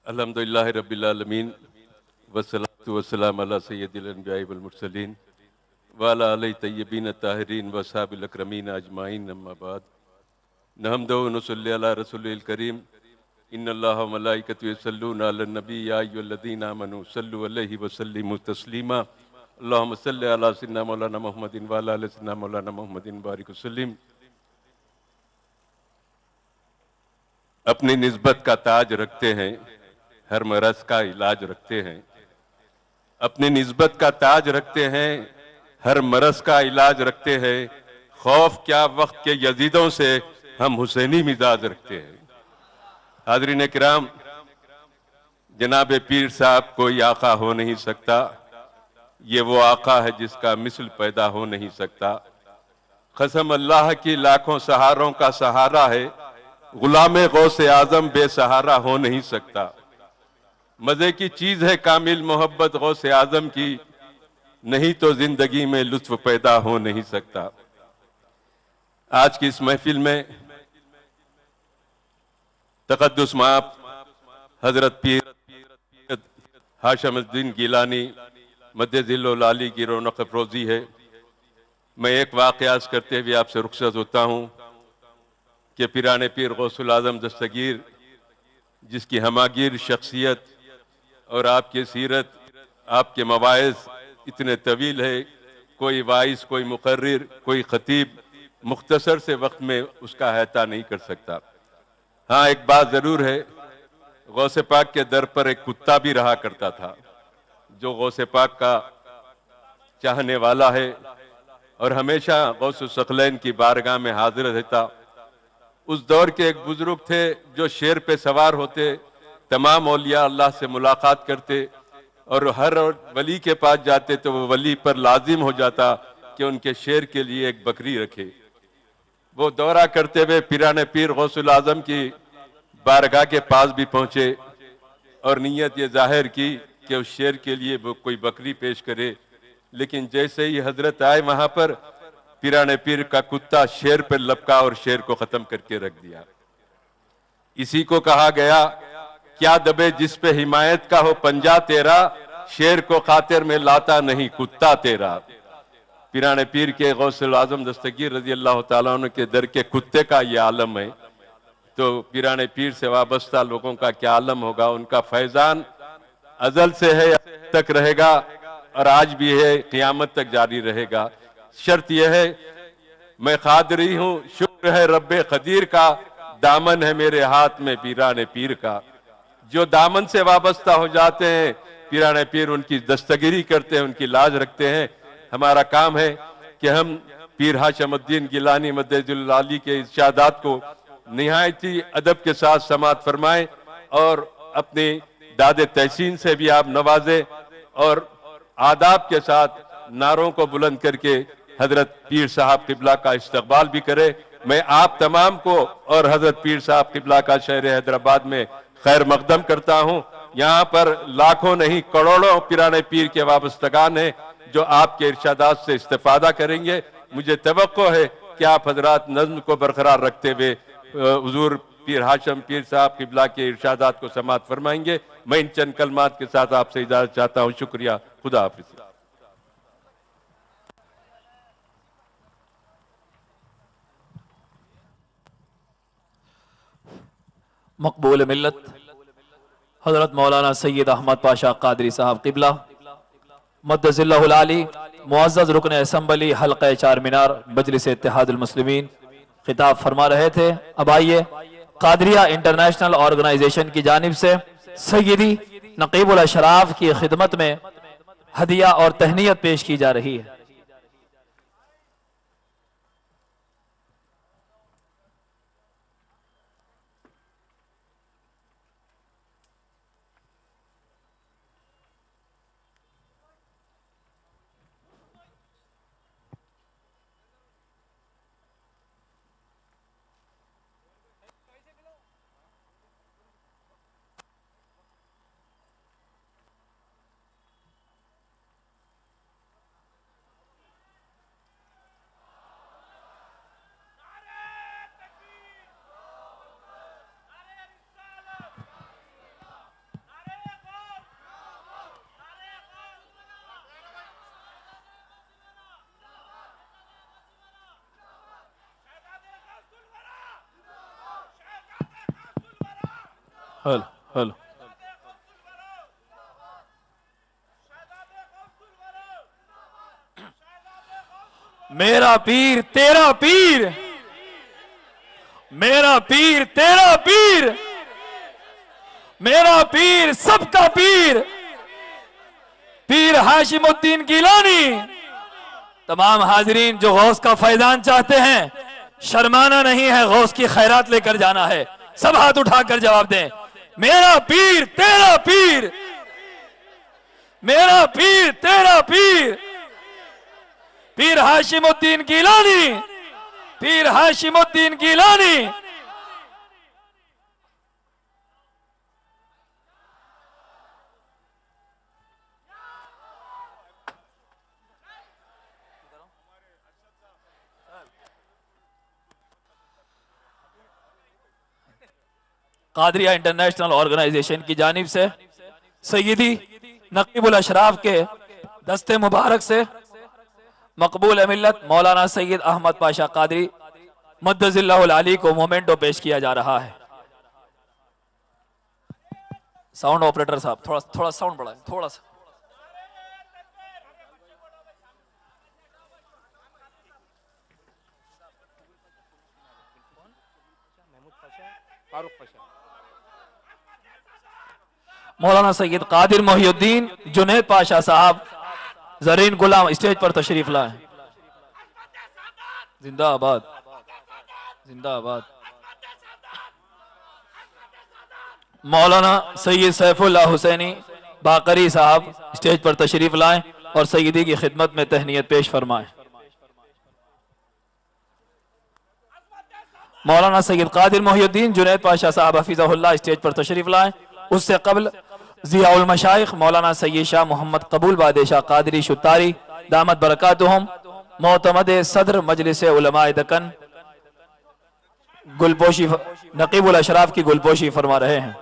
अल्हम्दुलिल्लाहि रब्बिल आलमीन वस्सलातु वस्सलाम अला सय्यदिल अंबिया'i वल मुरसलीन व अला आलिहि तय्यबीन ताहिरीन व असहाबिल अकरमीन अजमाइन अम्मा बाद। नहमदु व नुसल्ली अला रसूलिल करीम इन्नल्लाह व मलाइकतहु यसल्लूना अलन नबी या अय्युहल्लज़ीना आमनू सल्लु अलैहि व सल्लिमू तस्लीमा। अल्लाहुम्मा सल्लि अला सय्यिदिना मौलाना मुहम्मदिन व अला आलि सय्यिदिना मौलाना मुहम्मदिन बारिक वसल्लिम। अपनी निस्बत का ताज रखते हैं, हर मरज का इलाज रखते हैं। अपनी निस्बत का ताज रखते हैं, हर मरज का इलाज रखते हैं। खौफ क्या वक्त के यजीदों से, हम हुसैनी मिजाज रखते हैं। हाज़रीन किराम, जनाब पीर साहब कोई आका हो नहीं सकता। ये वो आका है जिसका मिसल पैदा हो नहीं सकता। कसम अल्लाह की लाखों सहारों का सहारा है, गुलामे गौसे आजम बेसहारा हो नहीं सकता। मजे की चीज है कामिल मोहब्बत गौसे आजम की, नहीं तो जिंदगी में लुत्फ पैदा हो नहीं सकता। आज की इस महफिल में तकद्दुस माप हजरत पीर हाशमुद्दीन गिलानी मद्दजिल्लुल आली की रौनक अफरोजी है। मैं एक वाक़यात करते हुए आपसे रुखसत होता हूँ कि पीराने पीर गौसुल आजम दस्तगीर, जिसकी हमागिर शख्सियत और आपकी सीरत, आपके मवाइज़ इतने तवील है, कोई वाइस, कोई मुकर्रिर, कोई खतीब मुख्तसर से वक्त में उसका अहाता नहीं कर सकता। हाँ, एक बात ज़रूर है, गौसे पाक के दर पर एक कुत्ता भी रहा करता था जो गौसे पाक का चाहने वाला है और हमेशा गौसुल सकलैन की बारगाह में हाजिर रहता। उस दौर के एक बुजुर्ग थे जो शेर पे सवार होते, तमाम औलिया अल्लाह से मुलाकात करते और हर वली के पास जाते तो वो वली पर लाजिम हो जाता कि उनके शेर के लिए एक बकरी रखे। वो दौरा करते हुए पीराने पीर गौसुल आजम की बारगाह के पास भी पहुंचे और नीयत ये जाहिर की कि उस शेर के लिए वो कोई बकरी पेश करे। लेकिन जैसे ही हजरत आए वहां पर, पीराने पीर का कुत्ता शेर पर लपका और शेर को खत्म करके रख दिया। इसी को कहा गया, क्या दबे जिस पे हिमायत का हो पंजा तेरा, शेर को खातिर में लाता नहीं कुत्ता तेरा। पीराने पीर के गौसुल आजम दस्तगीर रजी अल्लाह तआला अन्हु के दर के कुत्ते का ये आलम है, तो पीराने पीर से वाबस्ता लोगों का क्या आलम होगा। उनका फैजान अजल से है, तक रहेगा और आज भी है, क़यामत तक जारी रहेगा। शर्त यह है, मैं खादरी हूं, शुक्र है रब्बे खदीर का, दामन है मेरे हाथ में पीराने पीर का। जो दामन से वाबस्ता हो जाते हैं, पीराने पीर उनकी दस्तगिरी करते हैं, उनकी लाज रखते हैं। हमारा काम है कि हम पीर हाशमुद्दीन गिलानी मद्दजिल्लुल आली के इर्शादात को निहायती अदब के साथ समात फरमाएं और अपनी दादे तहसीन से भी आप नवाजे और आदाब के साथ नारों को बुलंद करके हजरत पीर साहब किबला का इस्तकबाल भी करे। मैं आप तमाम को और हजरत पीर साहब किबला का शहर हैदराबाद में खैर मकदम करता हूं। यहाँ पर लाखों नहीं करोड़ों पीराने पीर के वाबस्तगान हैं जो आपके इर्शादात से इस्तेफादा करेंगे। मुझे तवक्को है कि आप हजरात नज़्म को बरकरार रखते हुए हुजूर पीर हाशम पीर साहब किबला के इर्शादात को समात फरमाएंगे। मैं इन चंद कलमात के साथ आपसे इजाजत चाहता हूँ। शुक्रिया। खुदा हाफिज। मकबूल मिल्लत हजरत मौलाना सैयद अहमद पाशा कादरी साहब किबला मद्दजिल्लहुल आली, मुअज़्ज़ज़ रुकन असम्बली हल्क़े चार मीनार मजलिस इत्तेहादुल मुस्लिमीन खिताब फरमा रहे थे। अब आइए, कादरिया इंटरनेशनल ऑर्गेनाइजेशन की जानिब से सैयदी नकीबुल अशराफ की खिदमत में हदिया और तहनीयत पेश की जा रही है। Hello hello. मेरा पीर तेरा पीर, मेरा पीर तेरा पीर, मेरा पीर सबका पीर, पीर हाशिमुद्दीन गिलानी। तमाम हाजिरीन जो गौस का फैजान चाहते हैं, शर्माना नहीं है, गौस की खैरात लेकर जाना है। सब हाथ उठाकर जवाब दें, मेरा पीर तेरा पीर, मेरा पीर तेरा पीर, पीर हाशिमुद्दीन गिलानी, पीर हाशिमुद्दीन गिलानी। कादरिया इंटरनेशनल ऑर्गेनाइजेशन की जानिब से सैयदी नकीबुल अशराफ के दस्ते मुबारक से मकबूल मिल्लत मौलाना सैयद अहमद पाशा कादरी मद्दजिल्लाहुल आली को मोमेंटो पेश किया जा रहा है। साउंड ऑपरेटर साहब थोड़ा साउंड बढ़ाएं, थोड़ा सा। मौलाना सैयद कादिर मोहिउद्दीन जुनैद पाशा साहब जरीन गुलाम स्टेज पर तशरीफ लाए। जिंदाबाद जिंदाबाद। मौलाना सैयद सैफुल्लाह हुसैनी बाकरी साहब स्टेज पर तशरीफ लाएं और सैयदी की खिदमत में तहनीयत पेश फरमाएं। मौलाना सैयद कादिर मोहिउद्दीन जुनैद पाशा साहब हफिज़हुल्लाह स्टेज पर तशरीफ लाएं। उससे कबल ज़ियाउल मशाइख मौलाना सैयद शाह मोहम्मद कबूल बादशाह कादरी शुतारी दामत बरकातुहुम मोतमद सदर मजलिस उलमाए दक्कन गुलपोशी नकीबुल अशराफ की गुलपोशी फरमा रहे हैं।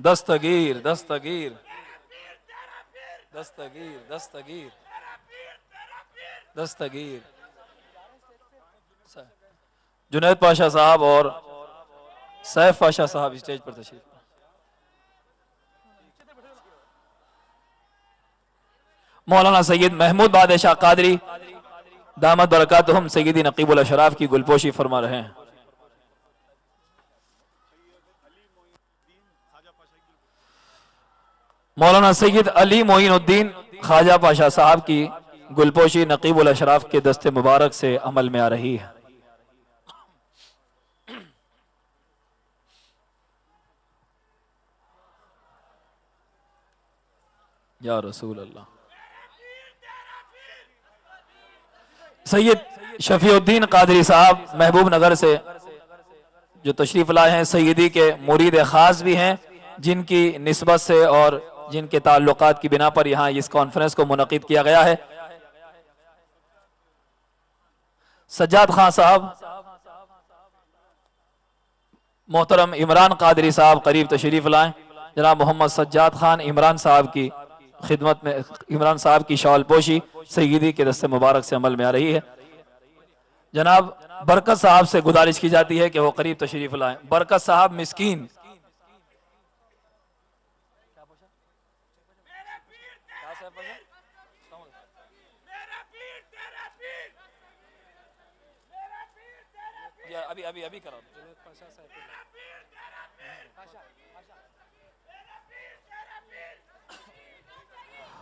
दस्तगीर दस्तगीर दस्तगीर दस्तगीर दस्तगीर। जुनैद पाशा साहब और सैफ पाशा साहब स्टेज पर तशरीफ। मौलाना सैयद महमूद बादशाह कादरी दामत बरकातुहुम सैयदी नकीबुल अशराफ की गुलपोशी फरमा रहे हैं। मौलाना सैयद अली मोइनुद्दीन ख्वाजा पाशा साहब की गुलपोशी नकीबुल अशराफ के दस्ते मुबारक से अमल में आ रही है। या रसूल अल्लाह। सैयद शफीउद्दीन कादरी साहब महबूब नगर से जो तशरीफ लाए हैं, सैयदी के मुरीद खास भी हैं, जिनकी निस्बत से और जिनके ताल्लुकात की बिना पर यहाँ इस कॉन्फ्रेंस को मुनक़िद किया गया है। सज्जाद खान साहब, मोहतरम इमरान कादरी साहब करीब तशरीफ लाएं। जनाब मोहम्मद सज्जाद खान इमरान साहब की खिदमत में, इमरान साहब की शॉल पोशी सैयदी के दस्ते मुबारक से अमल में आ रही है। जनाब बरकत साहब से गुजारिश की जाती है कि वो करीब तशरीफ लाएं। बरकत साहब मिस्कीन। अभी अभी अभी करो।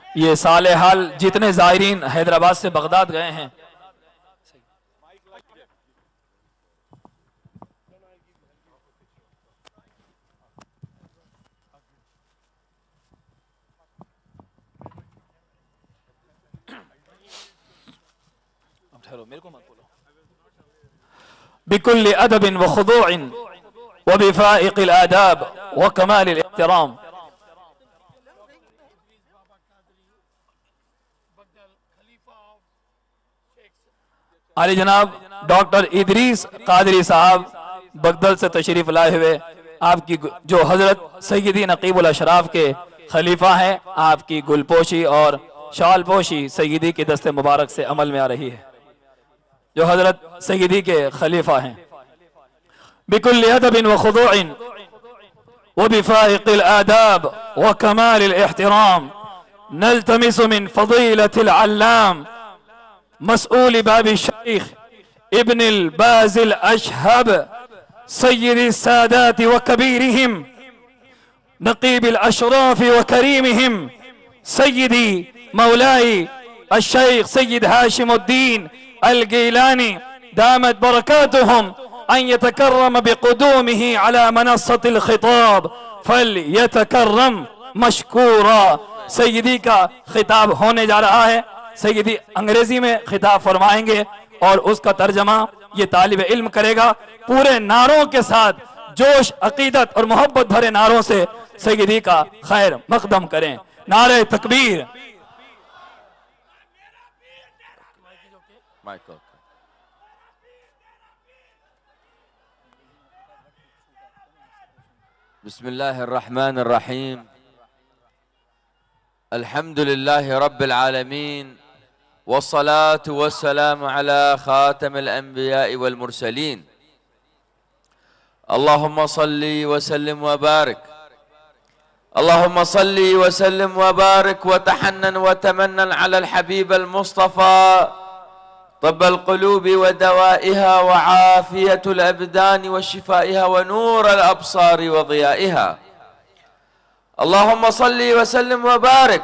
ये साले हाल जितने जायरीन हैदराबाद से बगदाद गए हैं, ठहरो मेरे को मत बोलो। बिकुल्लि अदबिन व खुदूइन व बिफाइक़िल आदाब व कमालिल इहतिराम। आली जनाब डॉक्टर इदरीस कादरी साहब बगदल से तशरीफ लाए हुए आपकी जो हजरत सैयदी नकीबुल अशराफ के खलीफा हैं, आपकी गुलपोशी और शाल पोशी सैयदी के दस्ते मुबारक से अमल में आ रही है। जो हजरत सय्यदी के खलीफा हैं। बिकुल्लि अदबिन व खुदूइन व बिफाइक़िल आदाब व कमालिल इहतिराम नल्तमिसु मिन फ़ज़ीलतिल अल्लाम मसऊल बाबी शेख इब्निल बाज़िल अशहब सय्यदी सादात व कबीरिहिम नक़ीबिल अशराफ व करीमिहिम सय्यदी मौलाई अश-शेख सय्यद हाशिमुद्दीन अल-गीलानी दामत बरकातुहुम अन यतकर्रम बिक़ुदूमिही अला मनस्सतिल खिताब फलयतकर्रम मशकूरा। सय्यदी का खिताब होने जा रहा है। सय्यदी अंग्रेजी में खिताब फरमाएंगे और उसका तर्जमा ये तालिब इल्म करेगा। पूरे नारों के साथ जोश, अकीदत और मोहब्बत भरे नारों से सय्यदी का खैर मकदम करें। नारे तकबीर। बिस्मिल्लाहिर्रहमानिर्रहीम अल्हम्दुलिल्लाहि रब्बिल आलमीन वस्सलातु वस्सलामु अला खातमिल अंबिया'i वल मुरसलीन अल्लाहुम्मा सल्ली व सल्लिम व बारिक अल्लाहुम्मा सल्ली व सल्लिम व बारिक व तहन्नन व तमन्नन अला अल हबीब अल मुस्तफा طب القلوب ودوائها وعافية الأبدان وشفائها ونور الأبصار وضيائها اللهم صل وسلم وبارك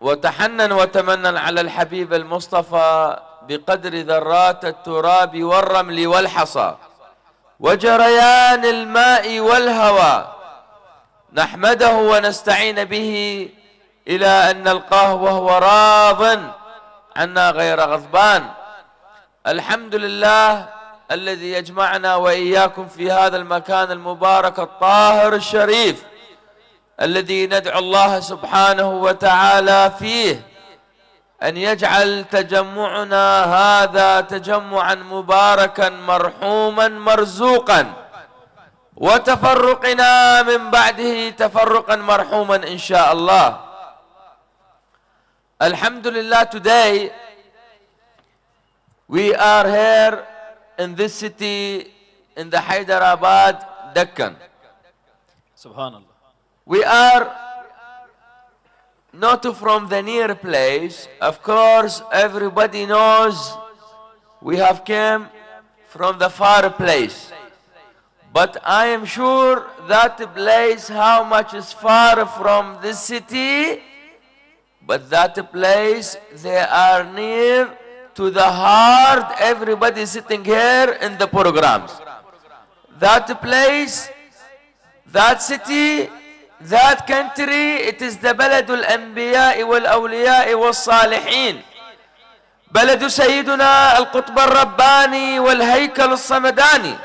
وتحنن وتمنن على الحبيب المصطفى بقدر ذرات التراب والرمل والحصى وجريان الماء والهواء نحمده ونستعين به إلى أن نلقاه وهو راض عنا غير غضبان. الحمد لله الذي يجمعنا وإياكم في هذا المكان المبارك الطاهر الشريف الذي ندعو الله سبحانه وتعالى فيه أن يجعل تجمعنا هذا تجمعا مباركا مرحوما مرزوقا وتفرقنا من بعده تفرقا مرحوما إن شاء الله. Alhamdulillah, today we are here in this city in the Hyderabad, Deccan. Subhanallah. We are not from the near place. Of course, everybody knows we have come from the far place. But I am sure that place, how much is far from this city, but that place, they are near to the heart. Everybody sitting here in the programs. That place, that city, that country, it is the بلد الأنبياء والأولياء والصالحين. بلد سيدنا القطب الرباني والهيكل الصمداني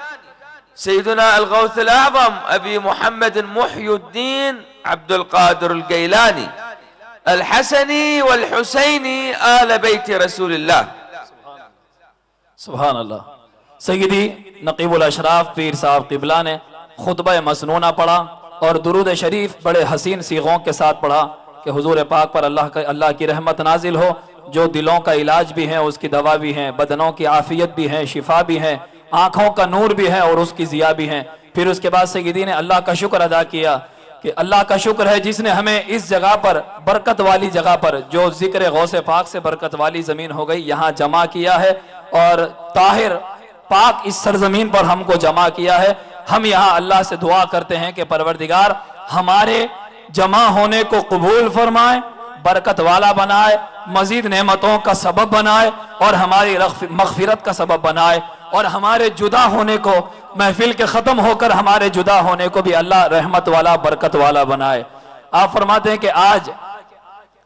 سيدنا الغوث الأعظم أبي محمد محي الدين عبد القادر الجيلاني الحسني والحسيني آل بيت رسول الله. सुभान अल्लाह। सय्यदी नकीबुल अशराफ पीर साहब क़िबला ने खुतबा मसनूना पढ़ा और दुरूद शरीफ बड़े हसीन सीगों के साथ पढ़ा कि हुजूर पाक पर अल्लाह की रहमत नाजिल हो, जो दिलों का इलाज भी है, उसकी दवा भी है, बदनों की आफियत भी है, शिफा भी है, आँखों का नूर भी है और उसकी ज़िया भी है। फिर उसके बाद सय्यदी ने अल्लाह का शुक्र अदा किया कि अल्लाह का शुक्र है जिसने हमें इस जगह पर, बरकत वाली जगह पर, जो जिक्र गौसे पाक से बरकत वाली ज़मीन हो गई, यहाँ जमा किया है और ताहिर पाक इस सरजमीन पर हमको जमा किया है। हम यहाँ अल्लाह से दुआ करते हैं कि परवरदिगार हमारे जमा होने को कबूल फरमाए, बरकत वाला बनाए, मजीद नेमतों का सबब बनाए और हमारी मग़फ़िरत का सबब बनाए और हमारे जुदा होने को, महफिल के ख़त्म होकर हमारे जुदा होने को भी अल्लाह रहमत वाला, बरकत वाला बनाए। आप फरमाते हैं कि आज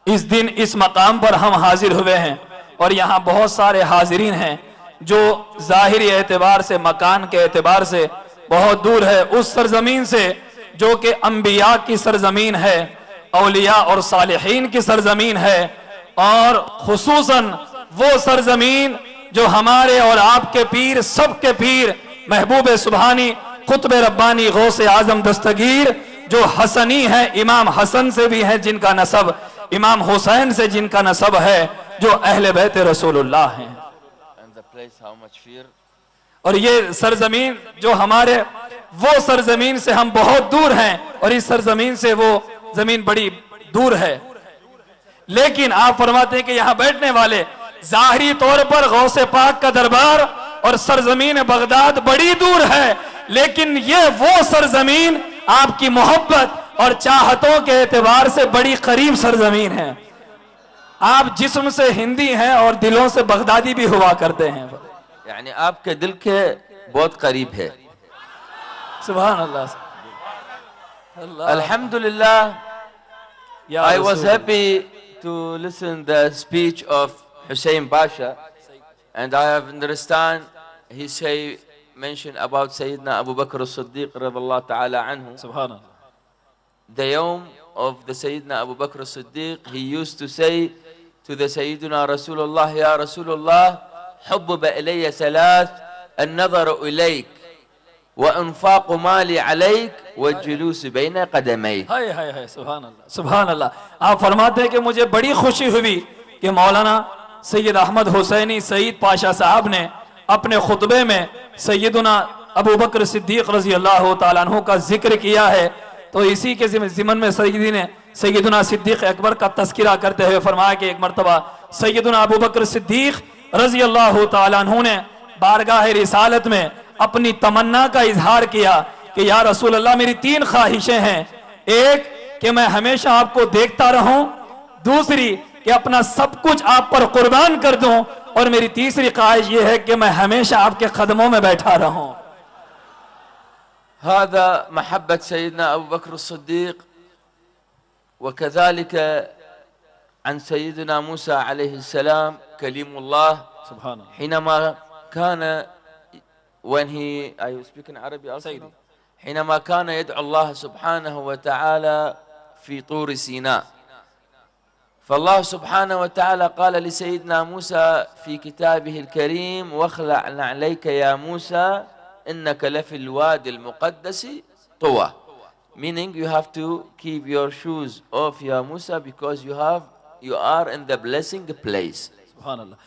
इस दिन इस मकाम पर हम हाजिर हुए हैं और यहाँ बहुत सारे हाजिरीन हैं जो ज़ाहिरी एतबार से, मकान के एतबार से बहुत दूर है, उस सरजमीन से जो कि अंबिया की सरजमीन है, औलिया और सालिहीन की सरजमीन है और खुसूसन वो सरजमीन जो हमारे और आपके पीर, सबके पीर महबूब सुबहानी कुतुब रब्बानी गौसे आजम दस्तगीर जो हसनी है, इमाम हसन से भी है जिनका नसब, इमाम हुसैन से जिनका नसब है, जो अहले बैत रसूलुल्लाह हैं। place, how much fear. और ये सरजमीन जो हमारे वो सरजमीन से हम बहुत दूर हैं और इस सरजमीन से वो जमीन बड़ी दूर है, लेकिन आप फरमाते हैं कि यहाँ बैठने वाले जाहिरी तौर पर गौसे पाक का दरबार और सरजमीन बगदाद बड़ी दूर है, लेकिन ये वो सरजमीन आपकी मोहब्बत और चाहतों के एतबार से बड़ी करीब सरजमीन है। आप जिस्म से हिंदी हैं और दिलों से बगदादी भी हुआ करते हैं, यानी आपके दिल के बहुत करीब है। सुभान अल्लाह। Alhamdulillah, या I was रसूल। happy to listen the speech of Hussein Pasha, and I have understand he mentioned about Sayyidina Abu Bakr as-Siddiq radiyallahu ta'ala anhu. सुभान अल्लाह। The yawm of the Sayyidina Abu Bakr as-Siddiq, he used to say to the Sayyidina Rasulullah, Ya Rasulullah, حبب إلي ثلاث النظر إليك وإنفاق مالي عليك والجلوس بين قدميك. हाय हाय हाय, सुभान अल्लाह सुभान अल्लाह। आप फरमाते हैं कि मुझे बड़ी खुशी हुई कि मौलाना सैयद अहमद हुसैनी सईद पाशा साहब ने अपने खुतबे में सैयदुना अबू बकर सिद्दीक रजी अल्लाह तआला अन्हु का जिक्र किया है। तो इसी के ज़िमन में सैयदी ने सैयदुना सिद्दीक अकबर का तस्किरा करते हुए फरमाया कि एक मरतबा सैयदुना अबू बकर सिद्दीक रजी अल्लाह तआला अन्हु ने बारगाह रिसालत में अपनी तमन्ना का इजहार किया कि या रसूल अल्लाह, मेरी तीन ख्वाहिशें हैं। एक कि मैं हमेशा आपको देखता रहूं, दूसरी कि अपना सब कुछ आप पर कुर्बान कर दूं, और मेरी तीसरी ख्वाहिश ये है कि मैं हमेशा आपके कदमों में बैठा रहूं। هذا محبة سيدنا أبو بكر الصديق. وكذلك عن سيدنا موسى عليه السلام كليم الله सुभान अल्लाह। حينما كان when he are you speaking Arabic also? سيدي. حينما كان يدعو الله سبحانه وتعالى في طور سيناء، فالله سبحانه وتعالى قال لسيدنا موسى في كتابه الكريم واخلع عليك يا موسى إنك لفي الوادي المقدس طوى. Meaning you have to keep your shoes off ya Musa because you are in the blessing place. सुभान अल्लाह।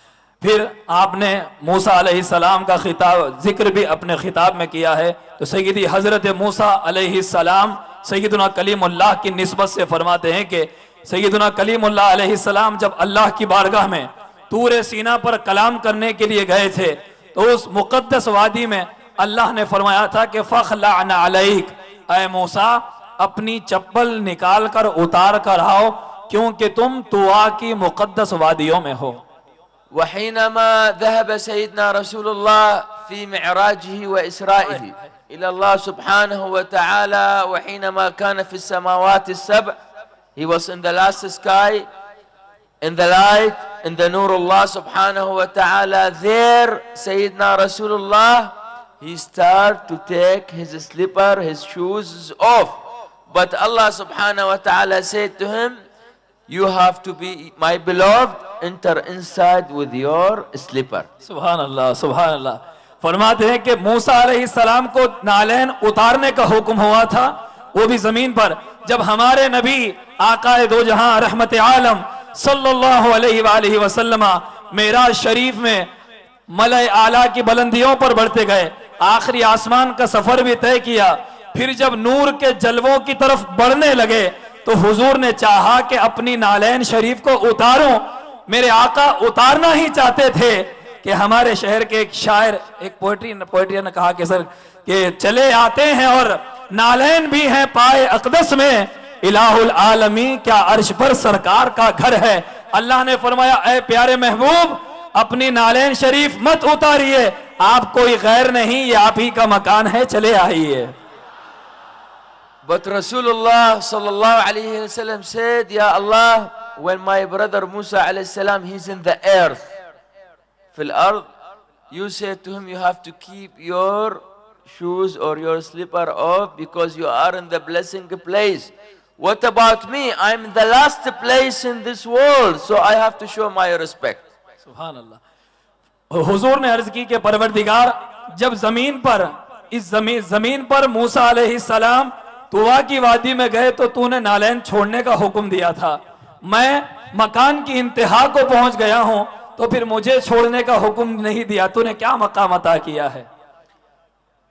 फिर आपने मूसा अलैहिस्सलाम का खिताब जिक्र भी अपने खिताब में किया है। तो सैयदी हजरत मूसा अलैहिस्सलाम सैयदुना कलीमुल्लाह की निस्बत से फरमाते हैं कि सैयदुना कलीमुल्लाह अलैहिस्सलाम जब अल्लाह की बारगाह में तूरे सीना पर कलाम करने के लिए गए थे, तो उस मुकद्दस वादी में अल्लाह ने फरमाया था कि फखलअना अलैक, ऐ मूसा अपनी चप्पल निकाल कर उतार कर आओ, क्योंकि तुम तुआ की मुकद्दस वादियों में हो। وحينما ذهب سيدنا رسول الله في معراجه وإسرائه إلى الله سبحانه وتعالى، وحينما كان في السماوات السبع، he was in the last sky, in the light, in the nur Allah subhanahu wa ta'ala. There Sayyidina Rasulullah, he started to take his slipper, his shoes off. But Allah subhanahu wa ta'ala said to him, you have to be my beloved, enter inside with your slipper. सुभान अल्लाह सुभान अल्लाह। फरमाते हैं कि मूसा अलैहिस्सलाम को नालैन उतारने का हुक्म हुआ था, वो भी जमीन पर, जब हमारे नबी आकाए दो जहां रहमत आलम सल्लल्लाहु अलैहि वसल्लम मेराज शरीफ में मलए आला की बुलंदियों पर बढ़ते गए, आखिरी आसमान का सफर भी तय किया। फिर जब नूर के जलवों की तरफ बढ़ने लगे तो हुजूर ने चाहा कि अपनी नालैन शरीफ को उतारूं। मेरे आका उतारना ही चाहते थे कि हमारे शहर के एक शायर, एक पोएट्री ने कहा कि सर कि चले आते हैं और नालैन भी हैं पाए अकदस में, इलाहुल आलमी क्या अर्श पर सरकार का घर है। अल्लाह ने फरमाया, ऐ प्यारे महबूब अपनी नालैन शरीफ मत उतारिए, आप कोई गैर नहीं, ये आप ही का मकान है, चले आइए। But Rasulullah sallallahu alayhi wa sallam said, Ya Allah, when my brother Musa alayhi salam, he's in the earth, fil ard, you said to him, you have to keep your shoes or your slipper off because you are in the blessing place. What about me? I'm in the last place in this world, so I have to show my respect. सुभान अल्लाह। हुजूर ने अर्ज की कि परवरदिगार, जब जमीन पर इस जमीन पर मूसा अलैहिस्सलाम तुवा की वादी में गए तो तूने नालैन छोड़ने का हुक्म दिया था। मैं मकान की इंतहा को पहुंच गया हूं, तो फिर मुझे छोड़ने का हुक्म नहीं दिया, तूने क्या मकाम अता किया है?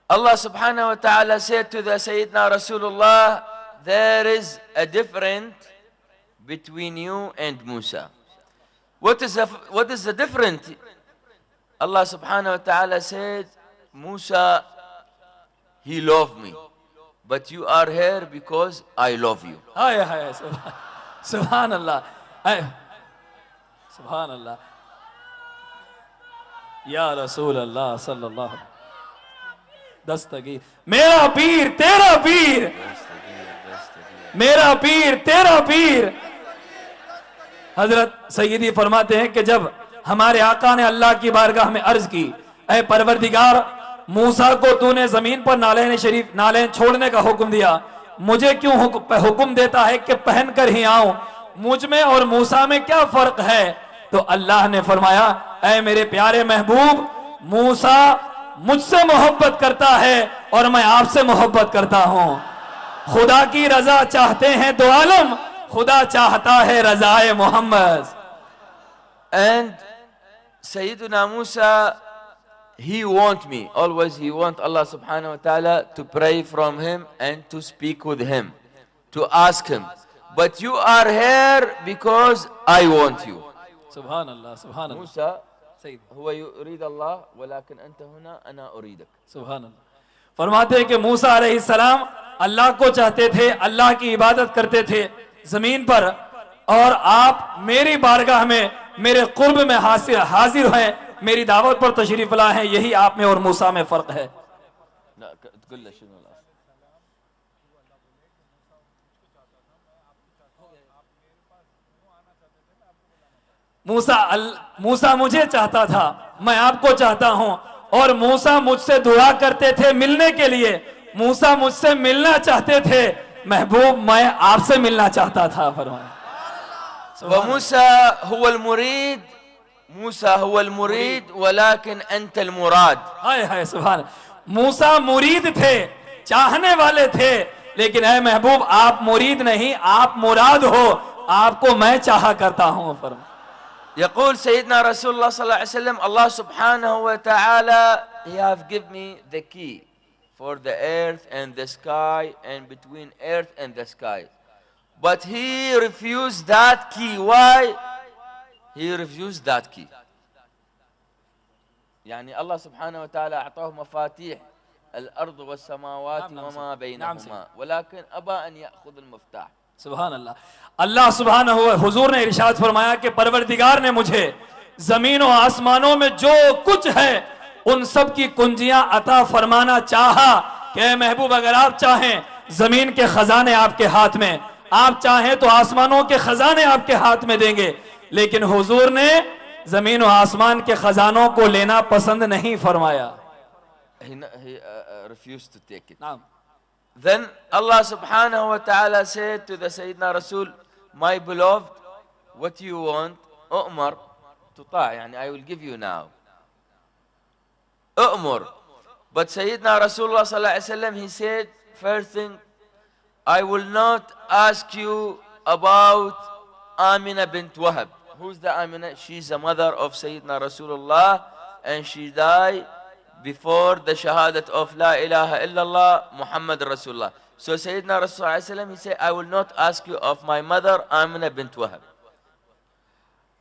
Allah subhanahu wa ta'ala said to the Sayyidina Rasulullah, there is a difference between you and Musa. What is the difference? Allah subhanahu wa ta'ala said, Musa, he loved me, but you are here because I love you. Subhanallah. Subhanallah. Ya Rasulullah sallallahu दस्तगीर, मेरा पीर तेरा पीर, मेरा पीर तेरा पीर। हजरत सैयदी फरमाते हैं कि जब हमारे आका ने अल्लाह की बारगाह में अर्ज की, ऐ परवरदिगार, मूसा को तूने जमीन पर नालें छोड़ने का हुक्म दिया, मुझे क्यों हुक्म देता है कि पहन कर ही आऊं? मुझ में और मूसा में क्या फर्क है? तो अल्लाह ने फरमाया, ऐ मेरे प्यारे महबूब, मूसा मुझसे मोहब्बत करता है और मैं आपसे मोहब्बत करता हूं। खुदा की रजा चाहते हैं दो आलम, खुदा चाहता है रजाए Mohammad. And Sayyidina Musa, he want me, always he want Allah subhanahu wa ta'ala to pray from him and to speak with him, to ask him. But you are here because I want you. Subhanallah, Subhanallah. Musa, हुआ युरीद अल्लाह वलाकिन अंत हुना अना उरीदक। सुभान अल्लाह। फरमाते हैं कि मूसा अलैहिस्सलाम अल्लाह को चाहते थे, अल्लाह की इबादत करते थे जमीन पर, और आप मेरी बारगाह में मेरे कुर्ब में हाजिर हैं, मेरी दावत पर तशरीफ ला है। यही आप में और मूसा में फर्क है। मूसा मुझे चाहता था, मैं आपको चाहता हूं, और मूसा मुझसे दुआ करते थे मिलने के लिए। मूसा मुझसे मिलना चाहते थे, महबूब मैं आपसे मिलना चाहता था। फरमाया मूसा हुवल मुरीद, मूसा हुवल मुरीद वलाकिन अंतल मुराद। हाय हाय सुभान। मूसा मुरीद थे, चाहने वाले थे, लेकिन ऐ महबूब आप मुरीद नहीं, आप मुराद हो, आपको मैं चाहा करता हूं। फरमाया يقول سيدنا رسول الله صلى الله عليه وسلم, Allah subhanahu wa ta'ala, he have given me the key for the earth and the sky and between earth and the sky, but he refused that key. Why he refused that key? يعني الله سبحانه وتعالى أعطاه مفاتيح الأرض والسماوات وما بينهما ولكن أبى أن يأخذ المفتاح. सुभान अल्लाह। अल्लाह सुभानहू हुजूर ने इरशाद फरमाया कि परवरदिगार ने मुझे जमीन और आसमानों में जो कुछ है उन सब की कुंजियां अता फरमाना चाहा कि महबूब अगर आप चाहें जमीन के खजाने आपके हाथ में, आप चाहें तो आसमानों के खजाने आपके हाथ में देंगे, लेकिन हुजूर ने जमीन और आसमान के खजानों को लेना पसंद नहीं फरमाया। He refused to take it. Then Allah subhanahu wa ta'ala said to the Sayyidina Rasul, my beloved, what you want, Umar, tuta', yani I will give you now. Umar. But Sayyidina Rasulullah sallallahu alayhi wa sallam, he said, first thing, I will not ask you about Amina bint Wahab. Who's the Amina? She's the mother of Sayyidina Rasulullah, and she died before the shahadat of La ilaha illallah Muhammad Rasulullah. So Sayyidina Rasulullah, he said, I will not ask you of my mother Amina bint Wahab.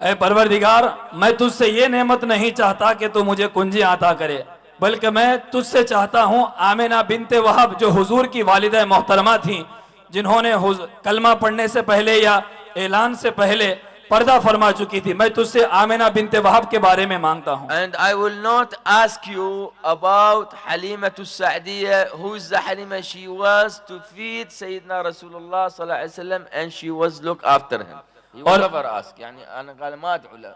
ऐ परवरदिगार, मैं तुझसे ये नेमत नहीं चाहता कि तू मुझे कुंजी अता करे, बल्कि मैं तुझसे चाहता हूँ आमिना बिनते वहब, जो हुजूर की वालिदा मोहतरमा थी, जिन्होंने कलमा पढ़ने से पहले या ऐलान से पहले पर्दा फरमा चुकी थी, मैं तुझसे आमिना बिनते वहब के बारे में मांगता हूँ। And I will not ask you about Halima Sa'diyya. Who is the Halima? She was to feed Sayyidina Rasulullah sallallahu alaihi wasallam, and she was look after him. He will never ask. يعني أنا قال ما أدعو له.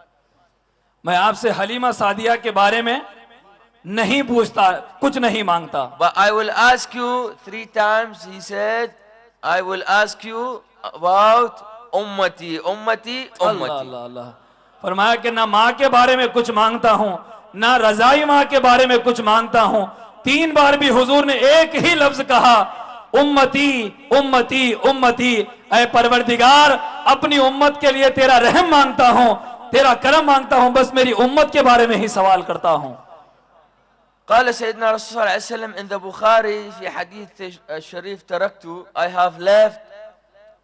मैं आपसे हलीमा सादिया के बारे में नहीं पूछता, कुछ नहीं मांगता। But I will ask you 3 times. He said, I will ask you about उम्मती उम्मती उम्मती। अल्लाह अल्लाह। फरमाया कि ना माँ के बारे में कुछ मांगता हूँ, ना रजाई माँ के बारे में कुछ मांगता हूँ। 3 बार भी हुजूर ने एक ही लफ्ज कहा, उम्मती उम्मती उम्मती। ऐ परवरदिगार, अपनी उम्मत के लिए तेरा रहम मांगता हूँ, तेरा करम मांगता हूं, बस मेरी उम्मत के बारे में ही सवाल करता हूं। قال سيدنا رسول الله عليه وسلم in the Bukhari في حديث الشريف تركته, I have left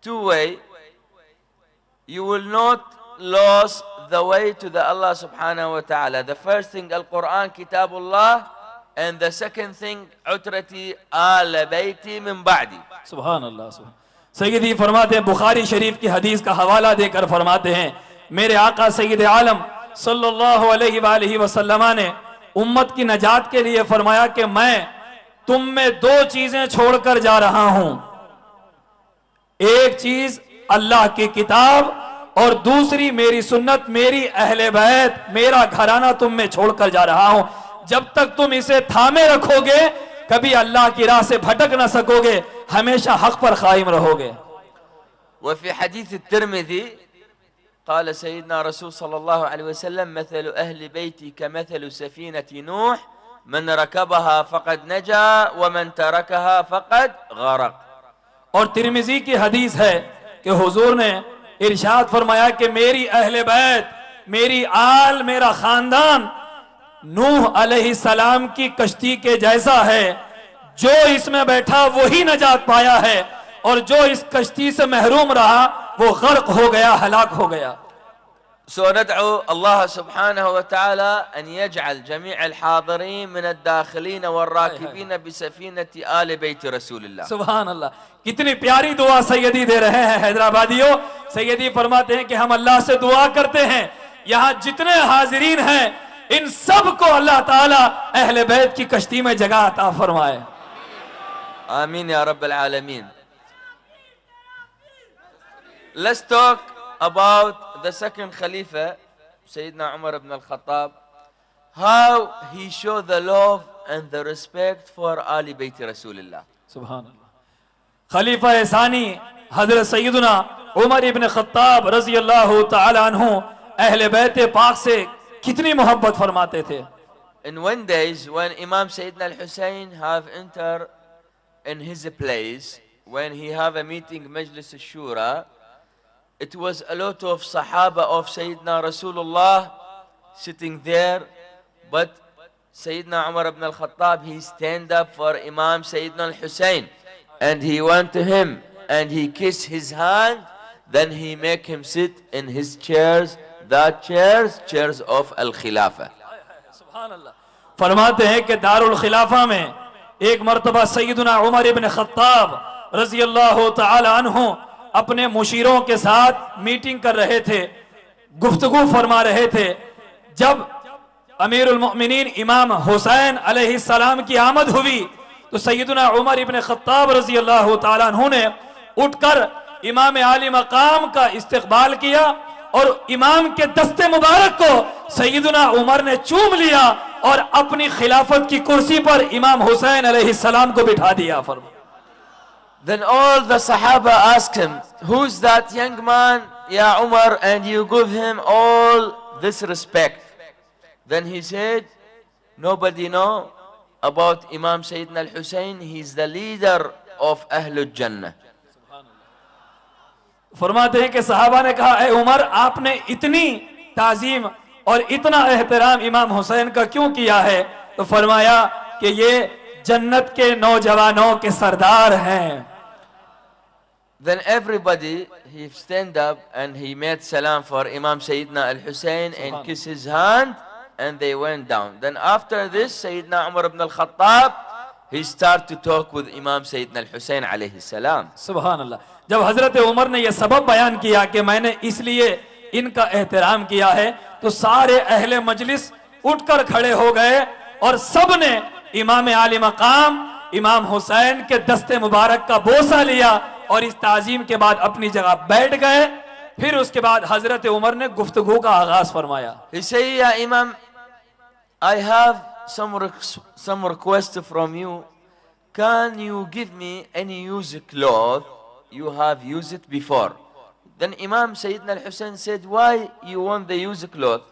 two way. You will not lose the way to the Allah subhanahu wa ta'ala. The first thing Al-Quran Kitabullah, and the second thing Utrati Al Bayti min Ba'di. सुभान अल्लाह। सुभान। सैयदी फरमाते हैं, बुखारी शरीफ की हदीस का हवाला देकर फरमाते हैं, मेरे आका सैयद आलम सल्लल्लाहु अलैहि वसल्लम ने उम्मत की नजात के लिए फरमाया कि मैं तुम में दो चीजें छोड़कर जा रहा हूं। एक चीज अल्लाह की किताब और दूसरी मेरी सुन्नत, मेरी अहले बैत, मेरा घराना तुम में छोड़कर जा रहा हूं। जब तक तुम इसे थामे रखोगे कभी अल्लाह की राह से भटक ना सकोगे, हमेशा हक पर कायम रहोगे। وفي حديث الترمذي قال سيدنا رسول صلى الله عليه وسلم مثل أهل بيتي كمثل سفينة نوح من ركبها فقد نجا ومن تركها فقد غرق. और तिरमिजी की हदीस है कि हुजूर ने इरशाद फरमाया कि मेरी अहले बैत, मेरी आल, मेरा खानदान नूह अलैहिस्सलाम की कश्ती के जैसा है। जो इसमें बैठा वही नजात पाया है और जो इस कश्ती से महरूम रहा वो गर्क हो गया, हलाक हो गया। So ندعو الله سبحانه وتعالى أن يجعل جميع الحاضرين من الداخلين والراكبين بسفينة آل بيت رسول الله. सुभान अल्लाह। कितनी प्यारी दुआ सैयदी दे रहे हैं हैदराबादियों। सैयदी फरमाते हैं कि हम अल्लाह से दुआ करते हैं यहाँ जितने हाजिरीन हैं इन सब को अल्लाह ताला अहले बैत की कश्ती में जगह अता फरमाए। आमीन या रब्बल आलमीन. Let's talk about the second Khalifa, Sayyidina Umar ibn al-Khattab, how he showed the love and the respect for Ali Bayt Rasulullah. सुभान अल्लाह। खलीफा सानी हजरत सैयदना उमर इब्न खत्ताब रजी अल्लाह तआला अन्हु अहले बैत पाक से कितनी मोहब्बत फरमाते थे। In one days when Imam Sayyidina al-Hussein have entered in his place, when he have a meeting Majlis al-Shura, it was a lot of Sahaba of Sayyidina Rasulullah sitting there, but Sayyidina Umar ibn al-Khattab, he stand up for Imam Sayyidina al-Hussein and he went to him and he kissed his hand, then he make him sit in his chairs, that chairs of al-Khilafah. सुभान अल्लाह। फरमाते हैं कि दारुल खिलाफा में एक मर्तबा सैयदना उमर इब्न Khattab रजी अल्लाह तआला अन्हु अपने मुशीरों के साथ मीटिंग कर रहे थे, गुफ्तगू फरमा रहे थे। जब अमीरुल मोमिनीन इमाम हुसैन अलैहिस्सलाम की आमद हुई तो सैयदना उमर इब्न खत्ताब रजी अल्लाह तआला अन्हु ने उठकर इमाम आली मकाम का इस्तकबाल किया और इमाम के दस्ते मुबारक को सैयदना उमर ने चूम लिया और अपनी खिलाफत की कुर्सी पर इमाम हुसैन अलैहिस्सलाम को बिठा दिया। फरमा Then all the Sahaba asked him, who's that young man, Ya Umar, and you give him all this respect? Then he said, nobody know about Imam Sayyidina al-Hussein, he's the leader of Ahlul Jannah. फरमाते हैं कि सहाबा ने कहा, ए उमर, आपने इतनी ताजीम और इतना एहतराम इमाम हुसैन का क्यों किया है? तो फरमाया कि ये जन्नत के नौजवानों के सरदार हैं। Then everybody, he stand up and he made salam for Imam Sayyidina al-Hussein and kissed his hand and they went down. Then after this, Sayyidina Umar ibn al-Khattab, he started to talk with Imam Sayyidina al-Hussein alayhi salam. सुभान अल्लाह। जब हजरत उमर ने यह सबब बयान किया कि मैंने इसलिए इनका एहतराम किया है तो सारे अहले मजलिस उठकर खड़े हो गए और सब ने इमाम आली मकाम इमाम हुसैन के दस्ते मुबारक का बोसा लिया और इस ताजीम के बाद अपनी जगह बैठ गए। फिर उसके बाद हजरत उमर ने गुफ्तगू का आगाज फरमाया। He said, Ya Imam, I have some request from you. Can you give me any used cloth you have used it before? Then Imam Sayyidina al-Hussein said, why you want the used cloth?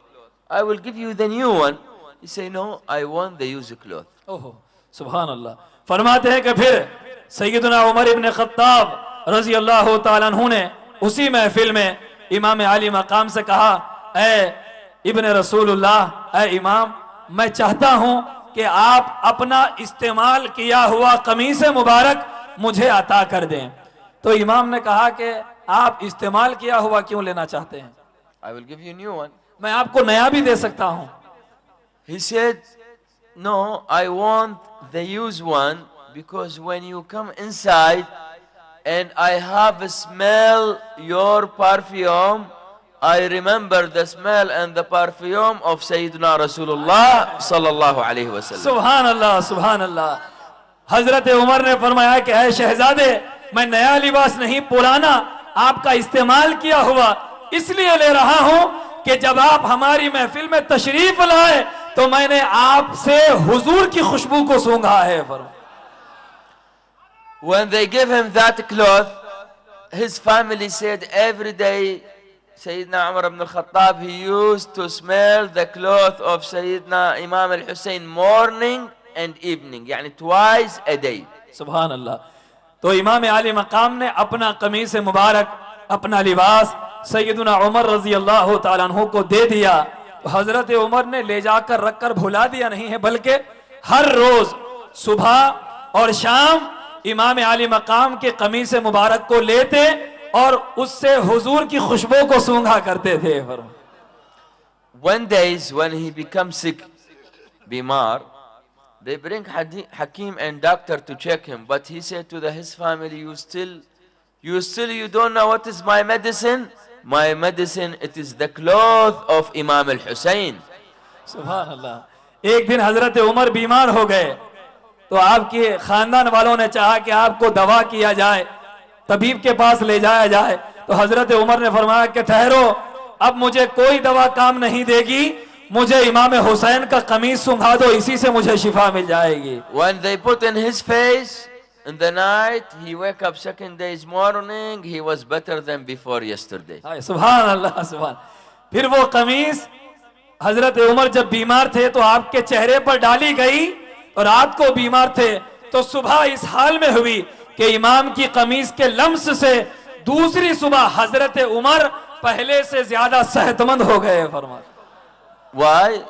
I will give you the new one. He said, no, I want the used cloth. ओहो सुभान अल्लाह। फरमाते हैं कि फिर सैयदना उमर इब्न Khattab रजी अल्लाह तआला अन्हु ने उसी महफिल में इमाम आली मकाम से कहा, ए इब्न रसूलुल्लाह, ए इमाम, मैं चाहता हूं कि आप अपना इस्तेमाल किया हुआ कमीज़ मुबारक मुझे अता कर दें। तो इमाम ने कहा कि आप इस्तेमाल किया हुआ क्यों लेना चाहते हैं? I will give you a new one. मैं आपको नया भी दे सकता हूं। He said, no, I want the used one because when you come inside and I have smell your perfume, I remember the smell and the perfume of Sayyidina Rasulullah sallallahu alaihi wasallam. सुभान अल्लाह, सुभान अल्लाह। हजरत उमर ने फरमाया कि ऐ शहजादे, मैं नया लिबास नहीं, पुराना आपका इस्तेमाल किया हुआ इसलिए ले रहा हूं कि जब आप हमारी महफिल में तशरीफ लाए तो मैंने आपसे हुजूर की खुशबू को सूंघा है। When they give him that cloth, his family said every day Sayyidina Umar ibn al-Khattab, he used to smell the cloth of Sayyidina Imam al-Hussein morning and evening, yani twice a day. सुभान अल्लाह। तो इमाम आली मकाम ने अपना कमीज़ मुबारक, अपना लिबास सैयदना उमर रजी अल्लाह तआला अन्हु को दे दिया। तो हजरत उमर ने ले जाकर रखकर भुला दिया नहीं है, बल्कि हर रोज सुबह और शाम इमाम आली मकाम के कमीज़ मुबारक को लेते और उससे हुजूर की खुशबू को सूंघा करते थे। One days when he becomes sick, Bimar, they bring Hakim and doctor to check him, but he said to his family, you don't know what is my medicine? My medicine, it is the cloth of Imam al-Hussein. सुभान अल्लाह। एक दिन हजरत उमर बीमार हो गए तो आपके खानदान वालों ने चाहा कि आपको दवा किया जाए, तबीब के पास ले जाया जाए। तो हजरत उमर ने फरमाया कि ठहरो, अब मुझे कोई दवा काम नहीं देगी, मुझे इमाम हुसैन का कमीज सूंघा दो, इसी से मुझे शिफा मिल जाएगी। When they put in his face in the night, he wake up second day's morning, he was better than before yesterday. सुभान अल्लाह, सुभान। फिर वो कमीज हजरत उमर जब बीमार थे तो आपके चेहरे पर डाली गई और रात को बीमार थे तो सुबह इस हाल में हुई कि इमाम की कमीज के लम्स से दूसरी सुबह हजरत उमर पहले से ज्यादा सेहतमंद हो गए। फरमाते Why?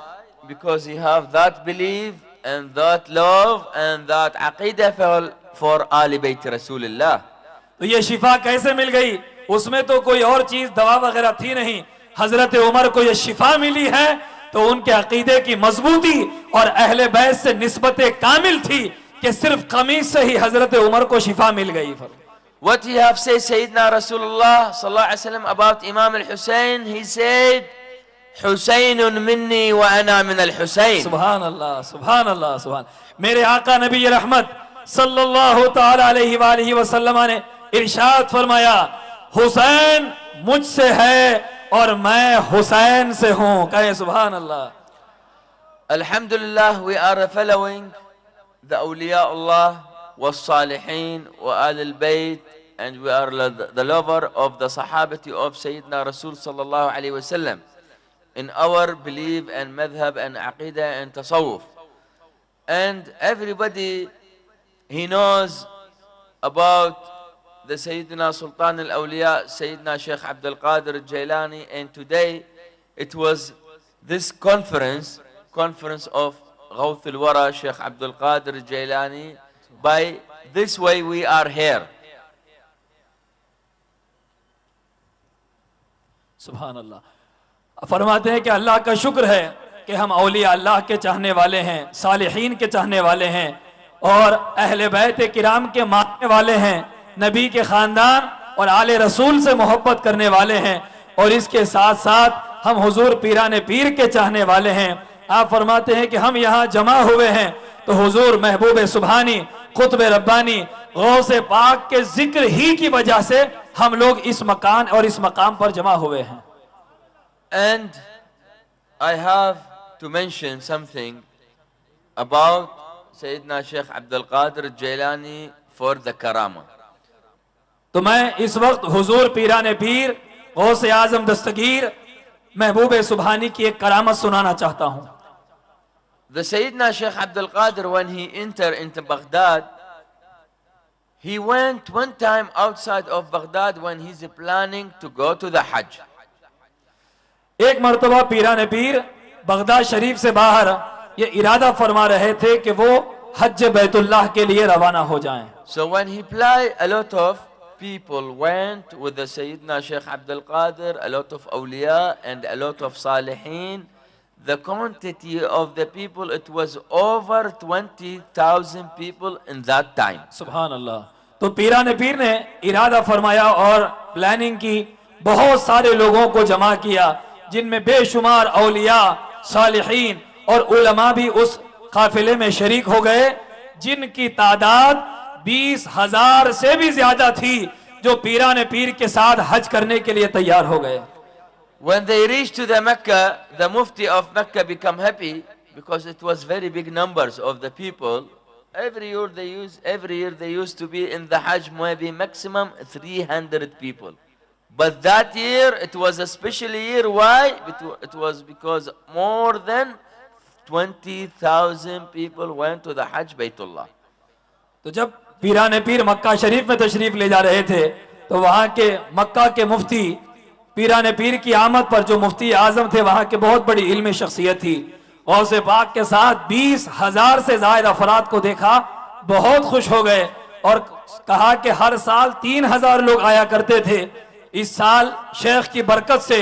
Because he have that belief and that love and that aqidah for Ali Bayt Rasulullah. तो ये शिफा कैसे मिल गई? उसमें तो कोई और चीज दवा वगैरह थी नहीं, हजरत उमर को ये शिफा मिली है तो उनके अकीदे की मजबूती और अहले बैत से निस्बत कामिल थी कि सिर्फ कमीज से ही हजरत उमर को शिफा मिल गई। What he have said Sayyidina Rasulullah sallallahu alaihi wasallam about Imam al-Hussein, he said, Husaynun minni wa ana min al-Husayn. सुभान अल्लाह, सुभान अल्लाह, सुभान। मेरे आका नबी रहमत सल्लल्लाहु ताला अलैहि वालिहि वसल्लम ने इरशाद फरमाया, हुसैन मुझसे है और मैं हुसैन से हूं। कहे सुभान अल्लाह। Alhamdulillah, we are following the awliya Allah was salihin wa al bayt, and we are the lover of the sahabati of Sayyidina Rasul sallallahu alaihi wasallam in our belief and madhab and aqidah and tasawwuf. And everybody, he knows about the Sayyidina Sultan al-Awliya, Sayyidina Sheikh Abdul Qadir al-Jailani, and today it was this conference of Ghawth al-Wara, Sheikh Abdul Qadir al-Jailani. By this way we are here. सुभान अल्लाह। फरमाते हैं कि अल्लाह का शुक्र है कि हम औलिया अल्लाह के चाहने वाले हैं, सालिहीन के चाहने वाले हैं और अहले बैत किराम के मानने वाले हैं, नबी के खानदान और आले रसूल से मोहब्बत करने वाले हैं और इसके साथ साथ हम हुजूर पीराने पीर के चाहने वाले हैं। आप फरमाते हैं कि हम यहाँ जमा हुए हैं तो हुजूर महबूब सुभानी, खुतब रब्बानी, गौसे पाक के जिक्र ही की वजह से हम लोग इस मकान और इस मकाम पर जमा हुए हैं। And I have to mention something about Sayyidina Sheikh Abdul Qadir al-Jailani for the karama. तो मैं इस वक्त हुजूर पीराने पीर, गौसे आजम दस्तगीर, महबूब सुभानी की एक करामत सुनाना चाहता हूं। The Sayyidina Sheikh Abdul Qadir, when he entered into Baghdad, he went one time outside of Baghdad when he's planning to go to the Hajj. एक मर्तबा पीरान पीर बगदाद शरीफ से बाहर ये इरादा फरमा रहे थे कि वो हज बैतुल्लाह के लिए रवाना हो जाएं। So when he applied, a lot of people went with the Sayyidina Sheikh Abdul Qadir, a lot of awliya and a lot of salihin. The quantity of the people, it was over 20,000 people in that time. सुभान अल्लाह। तो पीरान पीर ने इरादा फरमाया और planning की, बहुत सारे लोगों को जमा किया जिनमें बेशुमार औलिया, सालिहीन और उलमा भी उस काफिले में शरीक हो गए, जिनकी तादाद 20,000 से भी ज्यादा थी, जो पीरान पीर के साथ हज करने के लिए तैयार हो गए। When they reached to the Mecca, the Mufti of Mecca became happy because it was very big numbers of the people. Every year they used to be in the Hajj maybe maximum 300 people. But that year it was a special year. Why? It was because more than 20,000 people went to the Hajj Baytullah. तो जब पीरान पीर मक्का शरीफ में तशरीफ ले जा रहे थे, तो वहां के मक्का के मुफ्ती पीरान पीर की आमद पर, जो मुफ्ती आजम थे वहां के, बहुत बड़ी इल्मी शख्सियत थी, गौसे पाक के साथ 20,000 से ज्यादा अफराद को देखा, बहुत खुश हो गए और कहा कि हर साल 3,000 लोग आया करते थे, इस साल शेख की बरकत से